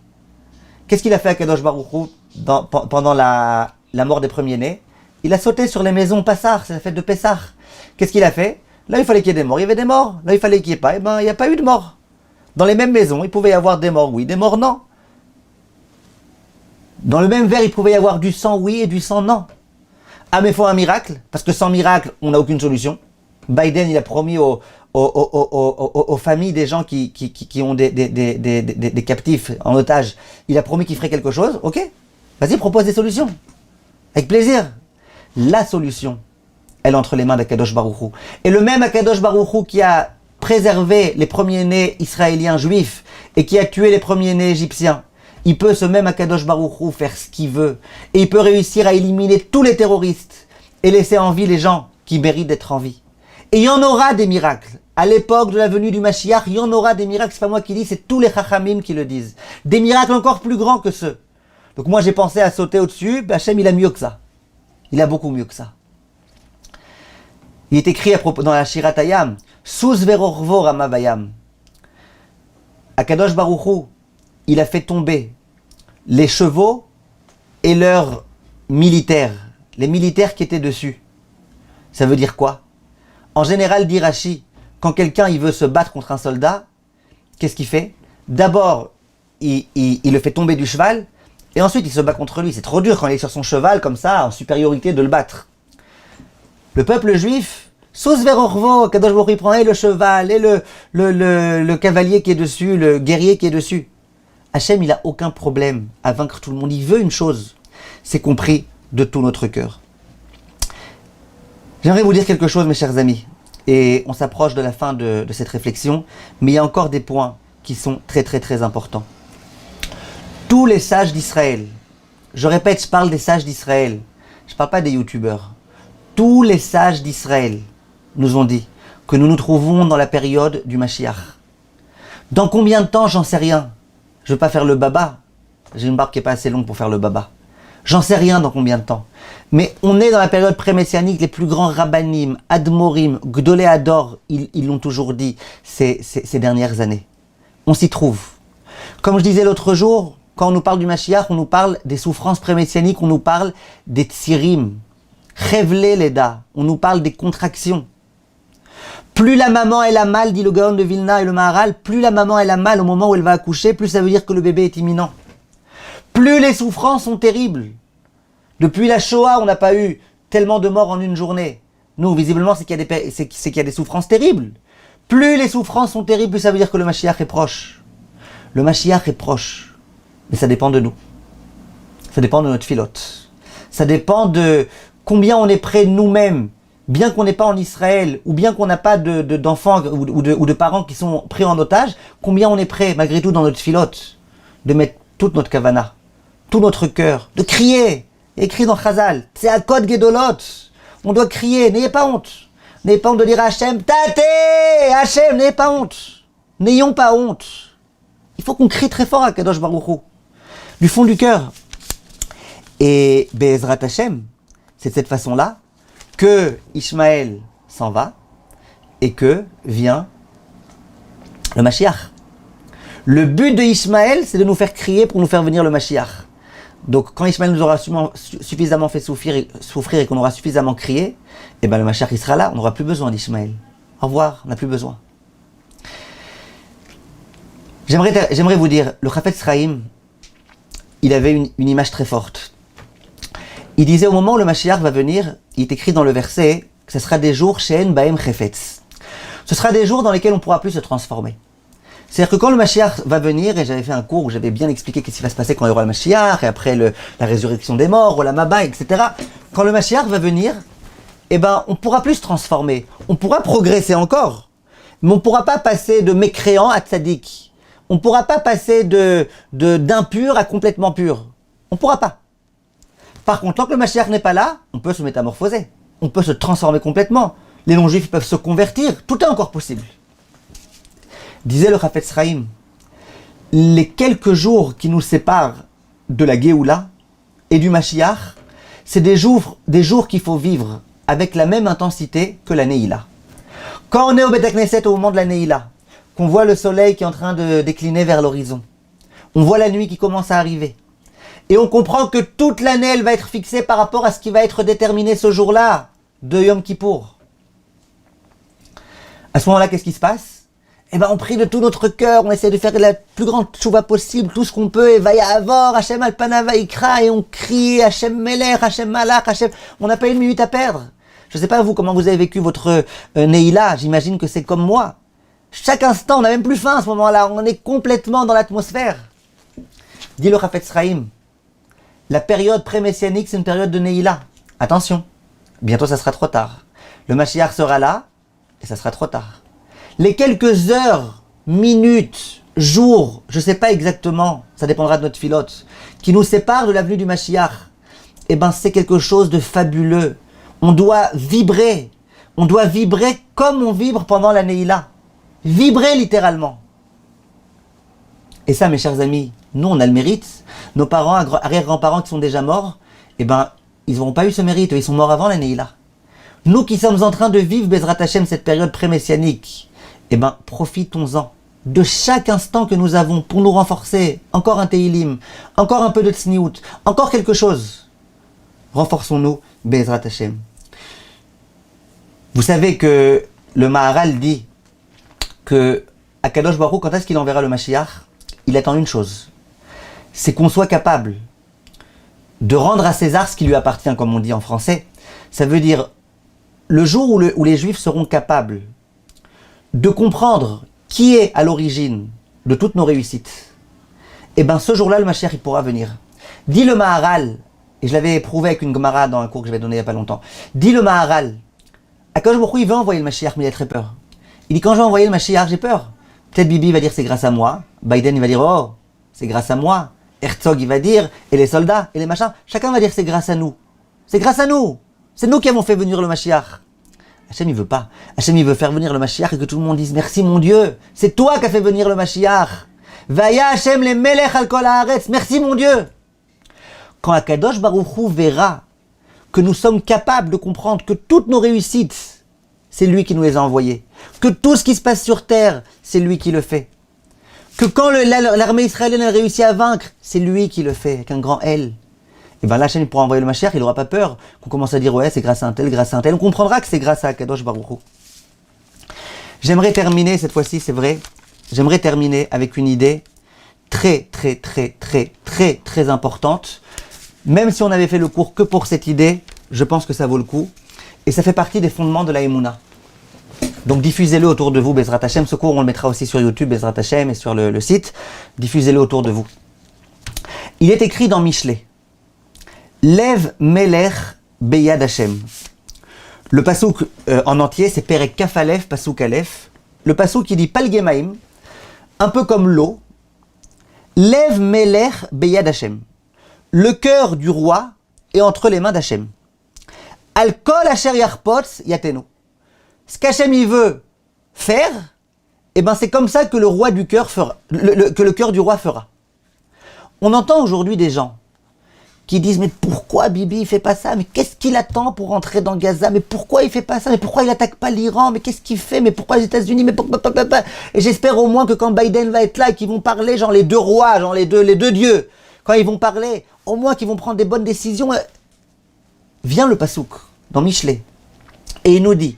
Qu'est-ce qu'il a fait Akadosh Baruch Hu pendant la mort des premiers-nés? Il a sauté sur les maisons Passar, c'est la fête de Pessah. Qu'est-ce qu'il a fait? Là, il fallait qu'il y ait des morts, il y avait des morts. Là, il fallait qu'il n'y ait pas, il n'y a pas eu de morts. Dans les mêmes maisons, il pouvait y avoir des morts, oui, des morts, non. Dans le même verre, il pouvait y avoir du sang, oui, et du sang, non. Ah, mais il faut un miracle, parce que sans miracle, on n'a aucune solution. Biden, il a promis aux familles des gens qui ont des captifs en otage, il a promis qu'il ferait quelque chose, ok? Vas-y, propose des solutions. Avec plaisir. La solution, elle est entre les mains d'Akadosh Baruch Hu. Et le même Akadosh Baruch Hu qui a préservé les premiers-nés israéliens juifs et qui a tué les premiers-nés égyptiens, il peut ce même Akadosh Baruch Hu faire ce qu'il veut. Et il peut réussir à éliminer tous les terroristes et laisser en vie les gens qui méritent d'être en vie. Et il y en aura des miracles. À l'époque de la venue du Mashiach, il y en aura des miracles. C'est pas moi qui dis, c'est tous les Chachamim qui le disent. Des miracles encore plus grands que ceux. Donc moi j'ai pensé à sauter au-dessus. Hachem, il a mieux que ça. Il a beaucoup mieux que ça. Il est écrit à propos dans la Shirat Hayam, Sous verorvo ramavayam. Akadosh Baruch Hu, il a fait tomber les chevaux et leurs militaires. Les militaires qui étaient dessus. Ça veut dire quoi? En général, dit Rashi, quand quelqu'un il veut se battre contre un soldat, qu'est-ce qu'il fait? D'abord, il le fait tomber du cheval, et ensuite il se bat contre lui. C'est trop dur quand il est sur son cheval, comme ça, en supériorité, de le battre. Le peuple juif, Sous verorvo, Kadosh Baruch Hu prend et le cheval, et le cavalier qui est dessus, le guerrier qui est dessus. Hachem, il n'a aucun problème à vaincre tout le monde. Il veut une chose, c'est qu'on prie de tout notre cœur. J'aimerais vous dire quelque chose, mes chers amis, et on s'approche de la fin de cette réflexion, mais il y a encore des points qui sont très très très importants. Tous les sages d'Israël, je répète, je parle des sages d'Israël, je ne parle pas des youtubeurs, tous les sages d'Israël nous ont dit que nous nous trouvons dans la période du Mashiach. Dans combien de temps, j'en sais rien. Je ne veux pas faire le baba, j'ai une barbe qui n'est pas assez longue pour faire le baba. J'en sais rien dans combien de temps. Mais on est dans la période pré-messianique, les plus grands rabbanim, admorim, gdolé ador, ils l'ont toujours dit ces dernières années. On s'y trouve. Comme je disais l'autre jour, quand on nous parle du Mashiach, on nous parle des souffrances pré-messianiques, on nous parle des tsirim, révélé l'Eda, on nous parle des contractions. Plus la maman elle a mal, dit le Gaon de Vilna et le Maharal, plus la maman elle a mal au moment où elle va accoucher, plus ça veut dire que le bébé est imminent. Plus les souffrances sont terribles. Depuis la Shoah, on n'a pas eu tellement de morts en une journée. Nous, visiblement, c'est qu'il y a des souffrances terribles. Plus les souffrances sont terribles, plus ça veut dire que le Mashiach est proche. Le Mashiach est proche. Mais ça dépend de nous. Ça dépend de notre filote. Ça dépend de combien on est prêt nous-mêmes, bien qu'on n'ait pas en Israël, ou bien qu'on n'a pas d'enfants ou de parents qui sont pris en otage, combien on est prêt, malgré tout, dans notre filote, de mettre toute notre kavana, tout notre cœur, de crier. Écrit dans Chazal, c'est à Kod Gedolot. On doit crier, n'ayez pas honte. N'ayez pas honte de dire à Hachem, Tate, Hachem, n'ayez pas honte. N'ayons pas honte. Il faut qu'on crie très fort à Kadosh Baruch Hu, du fond du cœur. Et Be'ezrat Hachem, c'est de cette façon-là que Ishmaël s'en va et que vient le Mashiach. Le but de Ishmaël, c'est de nous faire crier pour nous faire venir le Mashiach. Donc, quand Ishmaël nous aura suffisamment fait souffrir et qu'on aura suffisamment crié, eh ben le Mashiach il sera là, on n'aura plus besoin d'Ishmaël. Au revoir, on n'a plus besoin. J'aimerais vous dire, le Chafetz Chaim, il avait une image très forte. Il disait au moment où le Mashiach va venir, il est écrit dans le verset que ce sera des jours She'en Bahem Chefetz. Ce sera des jours dans lesquels on ne pourra plus se transformer. C'est-à-dire que quand le Mashiach va venir, et j'avais fait un cours où j'avais bien expliqué qu'est-ce qui va se passer quand il y aura le Mashiach, et après la résurrection des morts, ou la Maba, etc. Quand le Mashiach va venir, eh ben, on ne pourra plus se transformer. On pourra progresser encore, mais on ne pourra pas passer de mécréant à tzaddik. On ne pourra pas passer d'impur à complètement pur. On ne pourra pas. Par contre, tant que le Mashiach n'est pas là, on peut se métamorphoser. On peut se transformer complètement. Les non-juifs peuvent se convertir. Tout est encore possible. Disait le Chafetz Chaim, les quelques jours qui nous séparent de la Géoula et du Mashiach, c'est des jours qu'il faut vivre avec la même intensité que la Neila. Quand on est au Beth Knesset au moment de la Neila, qu'on voit le soleil qui est en train de décliner vers l'horizon, on voit la nuit qui commence à arriver, et on comprend que toute l'année elle va être fixée par rapport à ce qui va être déterminé ce jour-là de Yom Kippour. À ce moment-là, qu'est-ce qui se passe? Eh ben, on prie de tout notre cœur, on essaie de faire la plus grande tchouva possible, tout ce qu'on peut, et Vaya Avor, Hachem Alpana Vaikra, et on crie Hachem Melech, Hachem Malach, Hachem. On n'a pas une minute à perdre. Je ne sais pas vous, comment vous avez vécu votre Neila, j'imagine que c'est comme moi. Chaque instant, on n'a même plus faim à ce moment-là, on est complètement dans l'atmosphère. Dit le Chafetz Chaim, la période pré-messianique, c'est une période de Neila. Attention, bientôt ça sera trop tard. Le Mashiach sera là, et ça sera trop tard. Les quelques heures, minutes, jours, je ne sais pas exactement, ça dépendra de notre filote, qui nous séparent de l'avenue du Mashiach, eh ben c'est quelque chose de fabuleux. On doit vibrer comme on vibre pendant la Neila. Vibrer littéralement. Et ça, mes chers amis, nous on a le mérite. Nos parents, arrière-grands-parents qui sont déjà morts, eh ben ils n'auront pas eu ce mérite, ils sont morts avant la Neila. Nous qui sommes en train de vivre Bezrat Hashem cette période pré-messianique, eh bien, profitons-en de chaque instant que nous avons pour nous renforcer. Encore un Teilim, encore un peu de Tzniout, encore quelque chose. Renforçons-nous, Be'ezrat Hashem. Vous savez que le Maharal dit que Akadosh Baruch Hu, quand est-ce qu'il enverra le Mashiach? Il attend une chose. C'est qu'on soit capable de rendre à César ce qui lui appartient, comme on dit en français. Ça veut dire le jour où les Juifs seront capables de comprendre qui est à l'origine de toutes nos réussites, et bien ce jour-là, le Mashiach il pourra venir. Dit le Maharal, et je l'avais éprouvé avec une Gemara dans un cours que j'avais donné il n'y a pas longtemps, dit le Maharal, Akadosh Baruch Hu, il veut envoyer le Mashiach, mais il a très peur. Il dit, quand je vais envoyer le Mashiach, j'ai peur. Peut-être Bibi va dire, c'est grâce à moi. Biden, il va dire, oh, c'est grâce à moi. Herzog, il va dire, et les soldats, et les machins. Chacun va dire, c'est grâce à nous. C'est grâce à nous. C'est nous qui avons fait venir le Mashiach. Hachem, il veut pas. Hachem, il veut faire venir le Mashiach et que tout le monde dise, merci mon Dieu. C'est toi qui as fait venir le Mashiach. Vaya Hachem le Melech al kol haaretz. Merci mon Dieu. quand Akadosh Baruch Hu verra que nous sommes capables de comprendre que toutes nos réussites, c'est lui qui nous les a envoyées, que tout ce qui se passe sur terre, c'est lui qui le fait, que quand l'armée israélienne a réussi à vaincre, c'est lui qui le fait, avec un grand L. Et bien là, Hachem pourra envoyer le Mashiach, il n'aura pas peur qu'on commence à dire ouais, c'est grâce à un tel, grâce à un tel. On comprendra que c'est grâce à Akadosh Baruch Hu. J'aimerais terminer cette fois-ci, c'est vrai, j'aimerais terminer avec une idée très importante. Même si on avait fait le cours que pour cette idée, je pense que ça vaut le coup. Et ça fait partie des fondements de la Emouna. Donc diffusez-le autour de vous, Bezrat Hashem. Ce cours, on le mettra aussi sur YouTube, Bezrat Hashem, et sur le site. Diffusez-le autour de vous. Il est écrit dans Michelet, Lev Melech Beyad Hashem. Le pasouk en entier, c'est Perek Kaf Aleph, pasouk Aleph. Le pasouk qui dit Palgemaim, un peu comme l'eau. Lev Melech Beyad Hashem. Le cœur du roi est entre les mains d'Hachem. Al kol asher yarpotz yatenu. Ce qu'Hachem il veut faire, eh ben c'est comme ça que le roi du cœur fera, que le cœur du roi fera. On entend aujourd'hui des gens qui disent mais pourquoi Bibi il fait pas ça? Mais qu'est-ce qu'il attend pour rentrer dans Gaza? Mais pourquoi il fait pas ça? Mais pourquoi il attaque pas l'Iran? Mais qu'est-ce qu'il fait? Mais pourquoi les États-Unis? Mais Et j'espère au moins que quand Biden va être là et qu'ils vont parler genre les deux rois, genre les deux dieux, quand ils vont parler, au moins qu'ils vont prendre des bonnes décisions. Vient le pasouk dans Michelet et il nous dit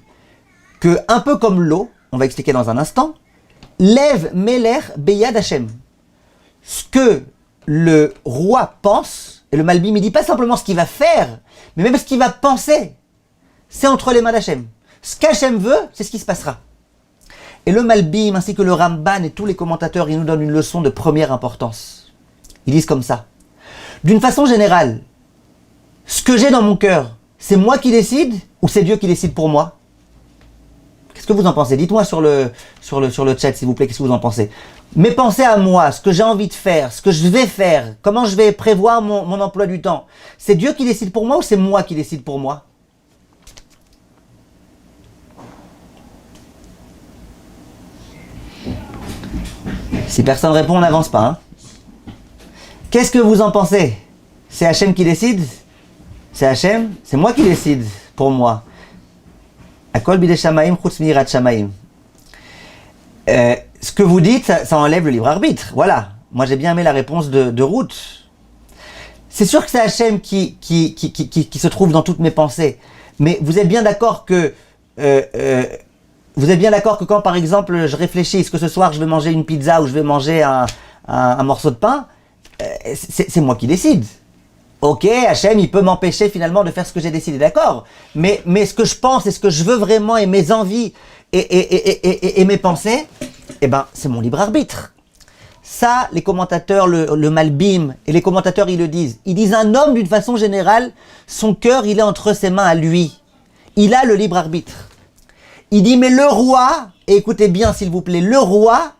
que un peu comme l'eau, on va expliquer dans un instant, Lev Melech Beyad Hashem. Ce que le roi pense, et le Malbim il dit pas simplement ce qu'il va faire, mais même ce qu'il va penser, c'est entre les mains d'Hachem. Ce qu'Hachem veut, c'est ce qui se passera. Et le Malbim ainsi que le Ramban et tous les commentateurs, ils nous donnent une leçon de première importance. Ils disent comme ça. D'une façon générale, ce que j'ai dans mon cœur, c'est moi qui décide ou c'est Dieu qui décide pour moi? Qu'est-ce que vous en pensez? Dites-moi sur le chat, s'il vous plaît, qu'est-ce que vous en pensez? Mes pensées à moi, ce que j'ai envie de faire, ce que je vais faire, comment je vais prévoir mon emploi du temps, c'est Dieu qui décide pour moi ou c'est moi qui décide pour moi? Si personne répond, on n'avance pas. Hein? Qu'est-ce que vous en pensez? C'est Hachem qui décide? C'est Hachem? C'est moi qui décide pour moi. Akol bidei shamaim chutz miyirat shamaim. Ce que vous dites, ça enlève le libre arbitre. Voilà. Moi, j'ai bien aimé la réponse de Ruth. C'est sûr que c'est Hachem qui se trouve dans toutes mes pensées. Mais vous êtes bien d'accord que quand, par exemple, je réfléchis, est-ce que ce soir je vais manger une pizza ou je vais manger un morceau de pain, c'est moi qui décide. Ok, Hachem, il peut m'empêcher finalement de faire ce que j'ai décidé, d'accord. Mais ce que je pense et ce que je veux vraiment et mes envies et mes pensées, eh ben, c'est mon libre arbitre. Ça, les commentateurs, le Malbim et les commentateurs, ils le disent. Ils disent un homme, d'une façon générale, son cœur, il est entre ses mains à lui. Il a le libre arbitre. Il dit, mais le roi, et écoutez bien s'il vous plaît, le roi,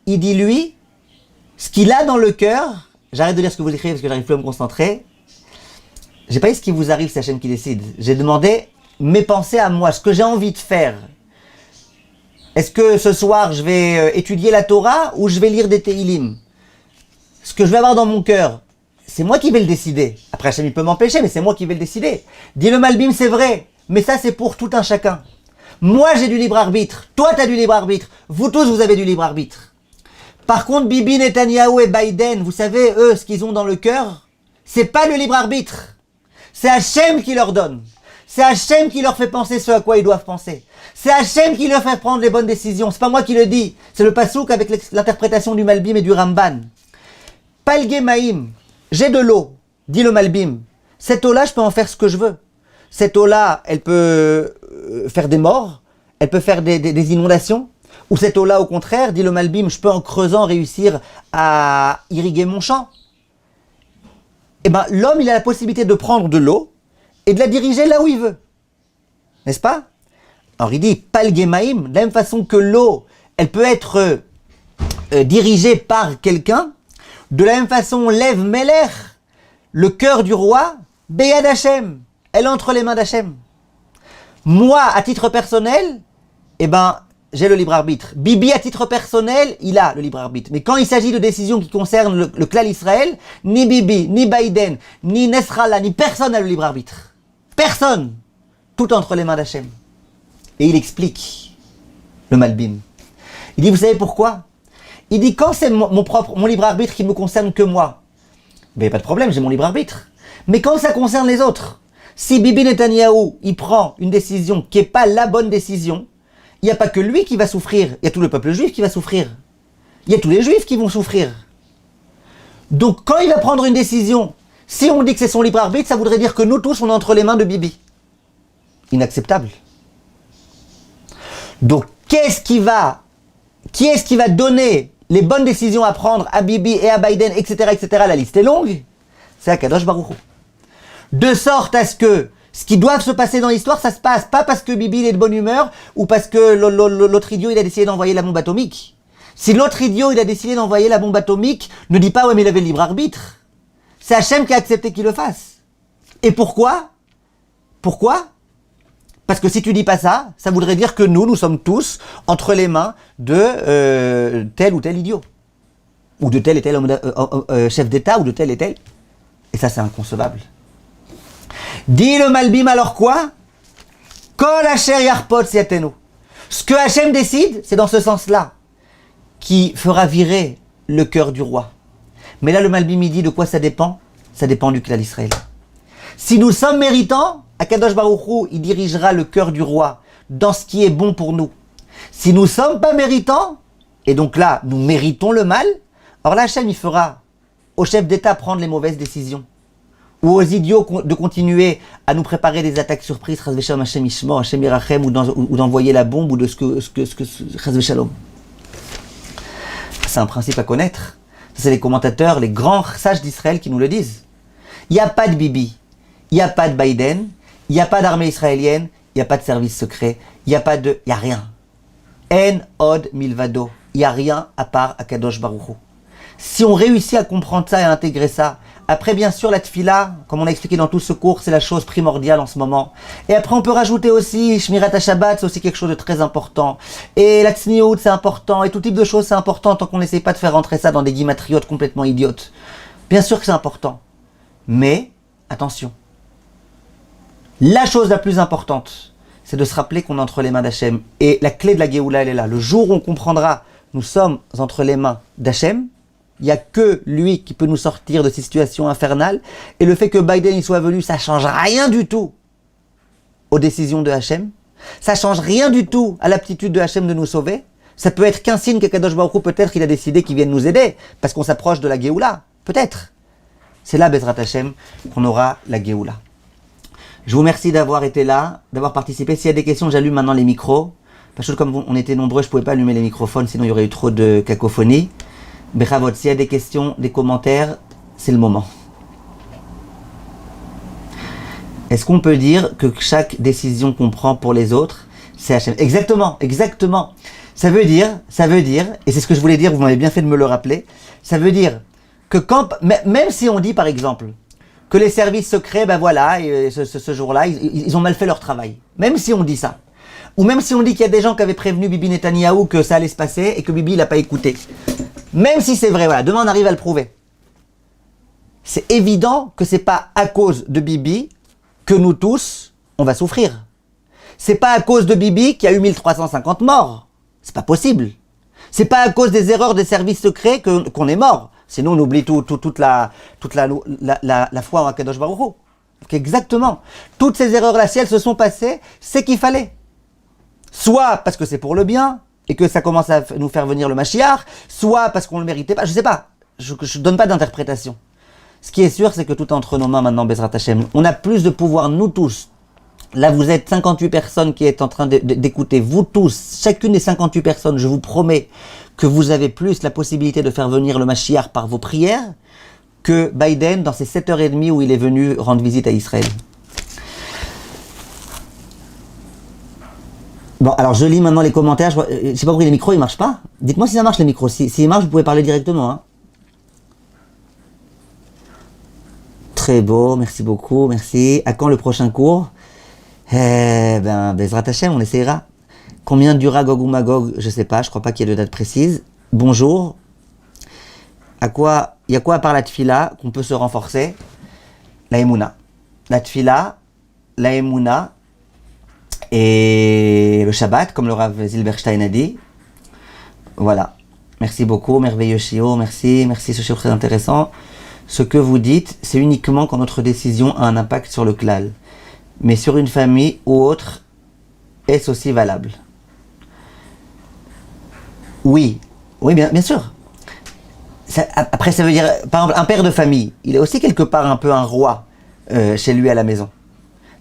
il dit lui, ce qu'il a dans le cœur, j'arrête de lire ce que vous écrivez parce que j'arrive plus à me concentrer. J'ai pas dit ce qui vous arrive, c'est Hachem qui décide. J'ai demandé mes pensées à moi, ce que j'ai envie de faire. Est-ce que ce soir je vais étudier la Torah ou je vais lire des Tehillim? Ce que je vais avoir dans mon cœur, c'est moi qui vais le décider. Après Hachem il peut m'empêcher, mais c'est moi qui vais le décider. Dit le Malbim, c'est vrai, mais ça c'est pour tout un chacun. Moi j'ai du libre arbitre, toi tu as du libre arbitre, vous tous vous avez du libre arbitre. Par contre Bibi, Netanyahou et Biden, vous savez, eux, ce qu'ils ont dans le cœur, c'est pas le libre arbitre. C'est Hachem qui leur donne. C'est Hachem qui leur fait penser ce à quoi ils doivent penser. C'est Hachem qui leur fait prendre les bonnes décisions. C'est pas moi qui le dis. C'est le pasouk avec l'interprétation du Malbim et du Ramban. Palgemaim, j'ai de l'eau, dit le Malbim. Cette eau-là, je peux en faire ce que je veux. Cette eau-là, elle peut faire des morts, elle peut faire des inondations. Ou cette eau-là, au contraire, dit le Malbim, je peux en creusant réussir à irriguer mon champ. Eh bien, l'homme, il a la possibilité de prendre de l'eau et de la diriger là où il veut. N'est-ce pas? Alors il dit, Palgemaim, de la même façon que l'eau, elle peut être dirigée par quelqu'un, de la même façon, Lev Melech, le cœur du roi, Beyad Hashem, elle est entre les mains d'Hachem. Moi, à titre personnel, eh ben, j'ai le libre arbitre. Bibi, à titre personnel, il a le libre arbitre. Mais quand il s'agit de décisions qui concernent le clan Israël, ni Bibi, ni Biden, ni Nesrallah, ni personne n'a le libre arbitre. Personne. Tout entre les mains d'Hachem. Et il explique le Malbim. Il dit, vous savez pourquoi? Il dit, quand c'est mon libre arbitre qui ne me concerne que moi, ben pas de problème, j'ai mon libre arbitre. Mais quand ça concerne les autres, si Bibi Netanyahou, il prend une décision qui n'est pas la bonne décision, il n'y a pas que lui qui va souffrir, il y a tout le peuple juif qui va souffrir. Il y a tous les juifs qui vont souffrir. Donc quand il va prendre une décision, si on dit que c'est son libre arbitre, ça voudrait dire que nous tous, on est entre les mains de Bibi. Inacceptable. Donc qui est-ce qui va donner les bonnes décisions à prendre à Bibi et à Biden, etc., etc., la liste est longue, c'est Akadosh Baruch Hu. De sorte à ce que ce qui doit se passer dans l'histoire, ça se passe pas parce que Bibi il est de bonne humeur ou parce que l'autre idiot il a décidé d'envoyer la bombe atomique. Si l'autre idiot il a décidé d'envoyer la bombe atomique, ne dis pas ouais mais il avait le libre arbitre. C'est Hachem qui a accepté qu'il le fasse. Et pourquoi? Pourquoi? Parce que si tu dis pas ça, ça voudrait dire que nous sommes tous entre les mains de tel ou tel idiot. Ou de tel et tel chef d'État, ou de tel et tel. Et ça c'est inconcevable. Dit le Malbim alors quoi? Kol asher yarpot siatenu. Ce que Hachem décide, c'est dans ce sens-là, qui fera virer le cœur du roi. Mais là le Malbim il dit de quoi ça dépend? Ça dépend du clan d'Israël. Si nous sommes méritants, Akadosh Baruch Hu, il dirigera le cœur du roi dans ce qui est bon pour nous. Si nous ne sommes pas méritants, et donc là, nous méritons le mal, alors là, Hachem, il fera au chef d'État prendre les mauvaises décisions. Ou aux idiots de continuer à nous préparer des attaques surprises, Hachem Ishmo, Hachem Irachem, ou d'envoyer la bombe, ou de ce que Shalom. C'est un principe à connaître. Ça, c'est les commentateurs, les grands sages d'Israël qui nous le disent. Il n'y a pas de Bibi, il n'y a pas de Biden, il n'y a pas d'armée israélienne, il n'y a pas de service secret, il n'y a rien. En od milvado, il n'y a rien à part Akadosh Baruch Hu. Si on réussit à comprendre ça et à intégrer ça, après bien sûr la tfila, comme on a expliqué dans tout ce cours, c'est la chose primordiale en ce moment. Et après on peut rajouter aussi Shmirat HaShabbat, c'est aussi quelque chose de très important. Et la tzniout c'est important, et tout type de choses c'est important tant qu'on n'essaye pas de faire rentrer ça dans des guimatriotes complètement idiotes. Bien sûr que c'est important. Mais, attention. La chose la plus importante, c'est de se rappeler qu'on est entre les mains d'Hachem. Et la clé de la Géoula, elle est là. Le jour où on comprendra, nous sommes entre les mains d'Hachem, il n'y a que lui qui peut nous sortir de ces situations infernales. Et le fait que Biden y soit venu, ça ne change rien du tout aux décisions de Hachem. Ça ne change rien du tout à l'aptitude de Hachem de nous sauver. Ça peut être qu'un signe qu'Akadosh Baruch Hu, peut-être qu'il a décidé qu'il vienne nous aider, parce qu'on s'approche de la Géoula. Peut-être. C'est là, Bezrat Hachem, qu'on aura la Géoula. Je vous remercie d'avoir été là, d'avoir participé. S'il y a des questions, j'allume maintenant les micros. Parce que comme on était nombreux, je ne pouvais pas allumer les microphones, sinon il y aurait eu trop de cacophonie. Bechavot, s'il y a des questions, des commentaires, c'est le moment. Est-ce qu'on peut dire que chaque décision qu'on prend pour les autres, c'est Hachem? Exactement, exactement. Ça veut dire, et c'est ce que je voulais dire, vous m'avez bien fait de me le rappeler, ça veut dire que même si on dit par exemple que les services secrets, ben voilà, ce jour-là, ils ont mal fait leur travail. Même si on dit ça. Ou même si on dit qu'il y a des gens qui avaient prévenu Bibi Netanyahou que ça allait se passer et que Bibi l'a pas écouté. Même si c'est vrai, voilà, demain on arrive à le prouver. C'est évident que c'est pas à cause de Bibi que nous tous, on va souffrir. C'est pas à cause de Bibi qu'il y a eu 1350 morts. C'est pas possible. C'est pas à cause des erreurs des services secrets qu'on est mort. Sinon, on oublie toute la foi en Akadosh Baruch Hu. Donc exactement. Toutes ces erreurs-là, si elles se sont passées, c'est qu'il fallait. Soit parce que c'est pour le bien, et que ça commence à nous faire venir le Mashiach, soit parce qu'on ne le méritait pas. Je sais pas. Je ne donne pas d'interprétation. Ce qui est sûr, c'est que tout est entre nos mains maintenant, Bezrat Hashem. On a plus de pouvoir, nous tous. Là, vous êtes 58 personnes qui êtes en train d'écouter. Vous tous, chacune des 58 personnes, je vous promets que vous avez plus la possibilité de faire venir le Mashiach par vos prières que Biden dans ces 7h30 où il est venu rendre visite à Israël. Bon, alors je lis maintenant les commentaires. Je sais pas pourquoi les micros, ils marchent pas. Dites-moi si ça marche les micros. S'ils marchent, vous pouvez parler directement. Hein. Très beau, merci beaucoup, merci. À quand le prochain cours? Bezrat Hashem, on essayera. Combien durera Gog ou Magog? Je sais pas, je crois pas qu'il y ait de date précise. Bonjour. Il y a quoi à part la tfila qu'on peut se renforcer? La Emouna. La tfila, la Emouna et le Shabbat, comme le Rav Zilberstein a dit. Voilà. Merci beaucoup, merveilleux Shio, merci ce Shio très intéressant. Ce que vous dites, c'est uniquement quand notre décision a un impact sur le klal. Mais sur une famille ou autre, est-ce aussi valable? Oui, bien sûr. Après, ça veut dire, par exemple, un père de famille, il est aussi quelque part un peu un roi chez lui à la maison.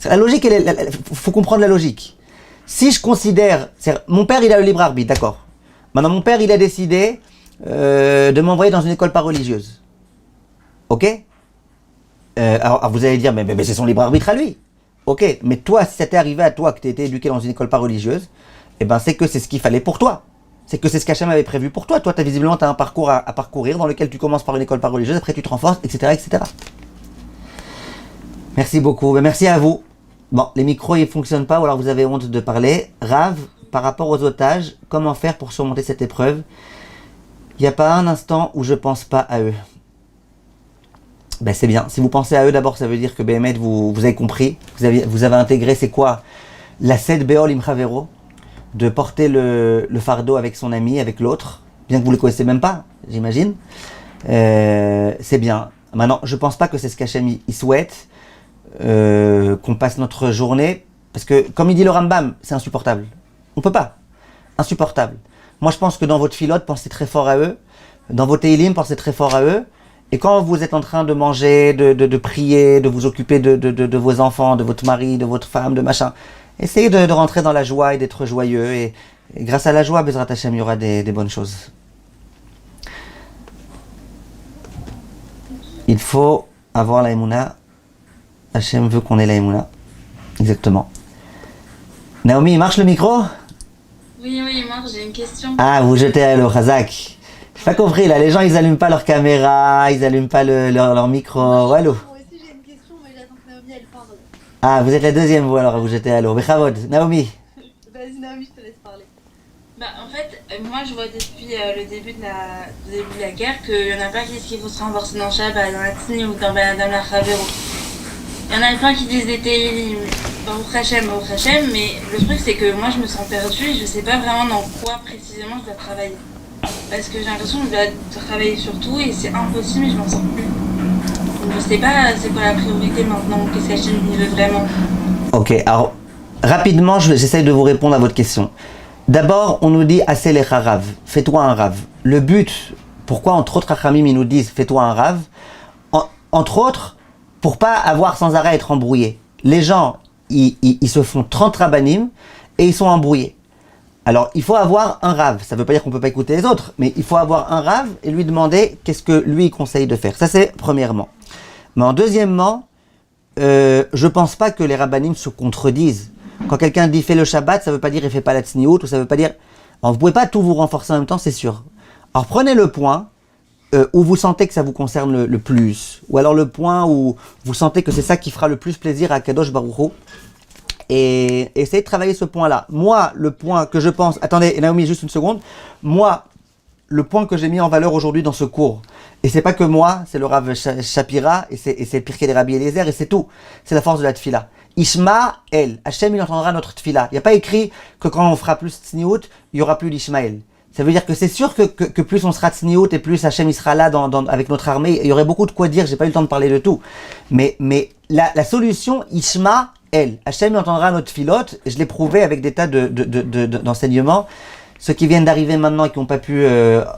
La logique, il faut comprendre la logique. Si je considère, mon père, il a le libre arbitre, d'accord. Maintenant, mon père, il a décidé de m'envoyer dans une école pas religieuse. Ok? Alors, vous allez dire, mais c'est son libre arbitre à lui. Ok, mais toi, si ça t'est arrivé à toi, que tu été éduqué dans une école pas religieuse, eh ben, c'est que c'est ce qu'il fallait pour toi. C'est que c'est ce qu'Hachem avait prévu pour toi. Toi, visiblement, tu as un parcours à parcourir dans lequel tu commences par une école pas religieuse, après tu te renforces, etc., etc. Merci beaucoup. Merci à vous. Bon, les micros, ils ne fonctionnent pas, ou alors vous avez honte de parler. Rav, par rapport aux otages, comment faire pour surmonter cette épreuve? Il n'y a pas un instant où je ne pense pas à eux. Ben, c'est bien. Si vous pensez à eux, d'abord, ça veut dire que Béhémet, vous avez compris. Vous avez intégré, c'est quoi? La sed Beol Imchavero, de porter le fardeau avec son ami, avec l'autre, bien que vous ne le connaissez même pas, j'imagine. C'est bien. Maintenant, je ne pense pas que c'est ce qu'Hachem il souhaite, qu'on passe notre journée, parce que, comme il dit le Rambam, c'est insupportable. On ne peut pas. Insupportable. Moi, je pense que dans votre filote, pensez très fort à eux. Dans vos télim, pensez très fort à eux. Et quand vous êtes en train de manger, de prier, de vous occuper de vos enfants, de votre mari, de votre femme, de machin, essayez de rentrer dans la joie et d'être joyeux. Et grâce à la joie, Bezrat Hashem, il y aura des bonnes choses. Il faut avoir la Emouna. Hashem veut qu'on ait la Emouna. Exactement. Naomi, il marche le micro? Oui, il marche, j'ai une question. Ah, vous jetez à l'eau, Razak. J'ai pas compris, là, les gens, ils allument pas leur caméra, ils allument pas leur micro. Allô? Moi aussi, j'ai une question, mais j'attends que Naomi, elle parle. Ah, vous êtes la deuxième, vous, alors, vous jetez à l'eau. Bechavod, Naomi. Vas-y, Naomi, je te laisse parler. En fait, moi, je vois depuis le début de la guerre qu'il y en a plein qui disent qu'il faut se renforcer dans Shabbat, dans la Tzni ou dans la Chavero. Il y en a plein qui disent des Tehillim, Baruch Hashem, mais le truc, c'est que moi, je me sens perdue et je sais pas vraiment dans quoi précisément je dois travailler. Parce que j'ai l'impression que je dois travailler sur tout et c'est impossible et je m'en sors plus. Donc je sais pas c'est quoi la priorité maintenant, qu'est-ce qu'Hachem veut vraiment. Ok, alors rapidement j'essaye de vous répondre à votre question. D'abord on nous dit assez les harav, fais-toi un rav. Le but, pourquoi entre autres Hachamim ils nous disent fais-toi un rav, entre autres pour pas avoir sans arrêt à être embrouillé. Les gens ils se font 30 rabbanim et ils sont embrouillés. Alors, il faut avoir un rav. Ça ne veut pas dire qu'on ne peut pas écouter les autres, mais il faut avoir un rav et lui demander qu'est-ce que lui conseille de faire. Ça, c'est premièrement. Mais en deuxièmement, je ne pense pas que les rabbanim se contredisent. Quand quelqu'un dit fais le Shabbat, ça ne veut pas dire il ne fait pas la tsniout, ou ça ne veut pas dire... Alors, vous ne pouvez pas tout vous renforcer en même temps, c'est sûr. Alors, prenez le point où vous sentez que ça vous concerne le plus, ou alors le point où vous sentez que c'est ça qui fera le plus plaisir à Kadosh Baruch Hu. Et essayez de travailler ce point-là. Moi, le point que je pense... Attendez, Naomi, juste une seconde. Moi, le point que j'ai mis en valeur aujourd'hui dans ce cours, et c'est pas que moi, c'est le Rav Shapira, et c'est Pirkei des Rabbi Eliezer, et c'est tout. C'est la force de la tfila. Ishmael, Hachem, il entendra notre tfila. Il n'y a pas écrit que quand on fera plus tsniout, il y aura plus l'Ishmael. Ça veut dire que c'est sûr que plus on sera tsniout et plus Hachem il sera là avec notre armée. Il y aurait beaucoup de quoi dire, j'ai pas eu le temps de parler de tout. Mais la solution, Ishmael, Hachem entendra notre filote, et je l'ai prouvé avec des tas d'enseignements. Ceux qui viennent d'arriver maintenant et qui n'ont pas pu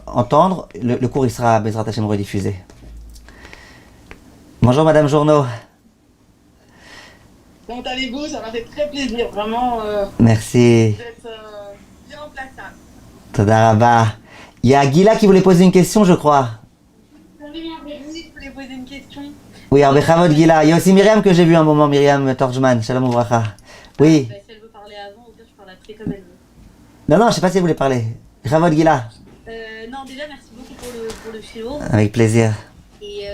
entendre, le cours il sera Bezrat Hachem rediffusé. Bonjour Madame Journeau. Comment allez-vous? Ça m'a fait très plaisir, vraiment. Merci. Vous êtes bien remplaçable. Toda Rabba. Il y a Gila qui voulait poser une question, je crois. Oui, je voulais poser une question. Oui, Bechavod Gila. Il y a aussi Myriam que j'ai vu un moment, Myriam Torjman. Shalom Ouvracha. Oui. Si elle veut parler avant, au pire, je parle après comme elle veut. Non, je ne sais pas si elle voulait parler. Bechavod Gila. Non, déjà, merci beaucoup pour le philo. Avec plaisir. Et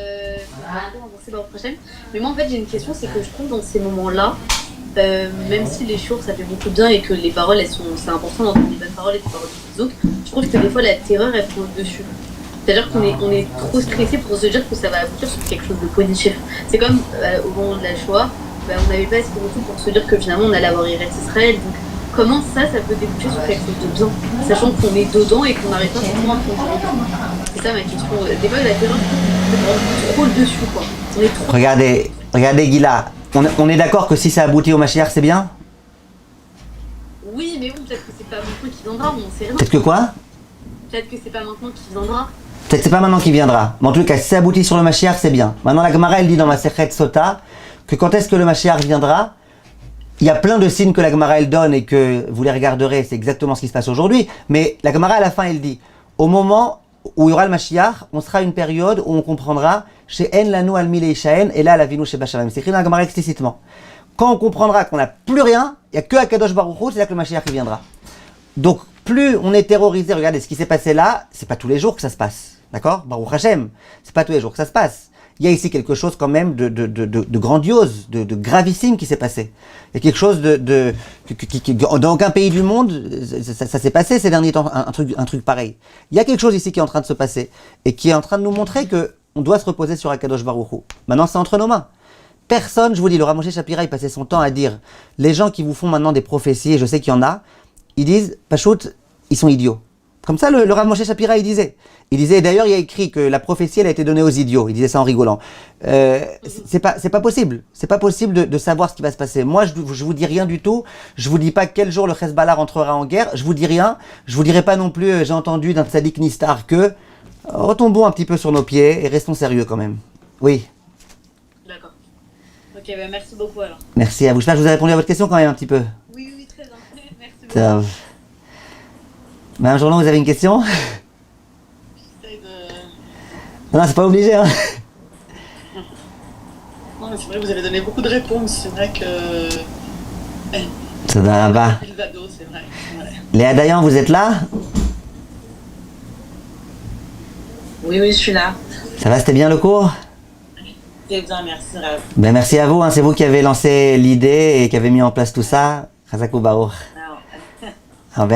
on va avancer dans le prochain. Mais moi, en fait, j'ai une question, c'est que je trouve dans ces moments-là, même si les shiur ça fait beaucoup de bien et que les paroles c'est important d'entendre les bonnes paroles et des paroles du zouk, je trouve que des fois la terreur elle prend le dessus. C'est-à-dire qu'on est trop stressé pour se dire que ça va aboutir sur quelque chose de positif. C'est comme au moment de la Shoah, on n'avait pas assez de retour pour se dire que finalement on allait avoir Eretz Israël. Donc comment ça peut déboucher sur quelque chose de bien, sachant qu'on est dedans et qu'on n'arrive pas forcément à prendre. C'est ça ma question. Des fois la terreur prend trop le dessus quoi. On est trop... Regardez Gila, on est d'accord que si ça aboutit au Mashiach c'est bien? Oui, mais bon, peut-être que c'est pas maintenant qui viendra, on sait rien. Peut-être que quoi? Peut-être que c'est pas maintenant qui viendra. Peut-être que c'est pas maintenant qu'il viendra. Mais en tout cas, si ça aboutit sur le Mashiach, c'est bien. Maintenant, la Gemara, elle dit dans la Sechet Sota que quand est-ce que le Mashiach viendra, il y a plein de signes que la Gemara, elle donne et que vous les regarderez, c'est exactement ce qui se passe aujourd'hui. Mais la Gemara, à la fin, elle dit, au moment où il y aura le Mashiach, on sera à une période où on comprendra chez En Lanu Al Milei Shaen et là, la Vinu chez Basharim. C'est écrit dans la Gemara explicitement. Quand on comprendra qu'on n'a plus rien, il n'y a que Akadosh Baruch Hu, c'est là que le Mashiach il viendra. Donc, plus on est terrorisé, regardez ce qui s'est passé là, c'est pas tous les jours que ça se passe. D'accord? Baruch Hashem, c'est pas tous les jours que ça se passe. Il y a ici quelque chose quand même de grandiose, de gravissime qui s'est passé. Il y a quelque chose dans aucun pays du monde, ça s'est passé ces derniers temps, un truc pareil. Il y a quelque chose ici qui est en train de se passer et qui est en train de nous montrer que on doit se reposer sur Akadosh Baruch Hu. Maintenant, c'est entre nos mains. Personne, je vous dis, le Rav Moshe Shapira, il passait son temps à dire, les gens qui vous font maintenant des prophéties, et je sais qu'il y en a, ils disent, Pachout, ils sont idiots. Comme ça, le Rav Moshe Shapira, il disait. D'ailleurs, il y a écrit que la prophétie, elle a été donnée aux idiots. Il disait ça en rigolant. C'est pas possible. C'est pas possible de savoir ce qui va se passer. Moi, je vous dis rien du tout. Je vous dis pas quel jour le Hezbollah rentrera en guerre. Je vous dis rien. Je vous dirai pas non plus, j'ai entendu d'un tzaddik nistar que, retombons un petit peu sur nos pieds et restons sérieux quand même. Oui. D'accord. Ok, merci beaucoup alors. Merci à vous. J'espère que je vous ai répondu à votre question quand même un petit peu. Oui, très bien. Merci beaucoup. Madame Journon, vous avez une question? J'essaie de... Non, c'est pas obligé, hein. Non, mais c'est vrai que vous avez donné beaucoup de réponses. C'est vrai que... Ça va. C'est vrai. Léa Dayan, vous êtes là? Oui, je suis là. Ça va, c'était bien le cours? C'est bien, merci Rav. Ben, merci à vous, hein. C'est vous qui avez lancé l'idée et qui avez mis en place tout ça. Chazakou Baruch. Alors, Envers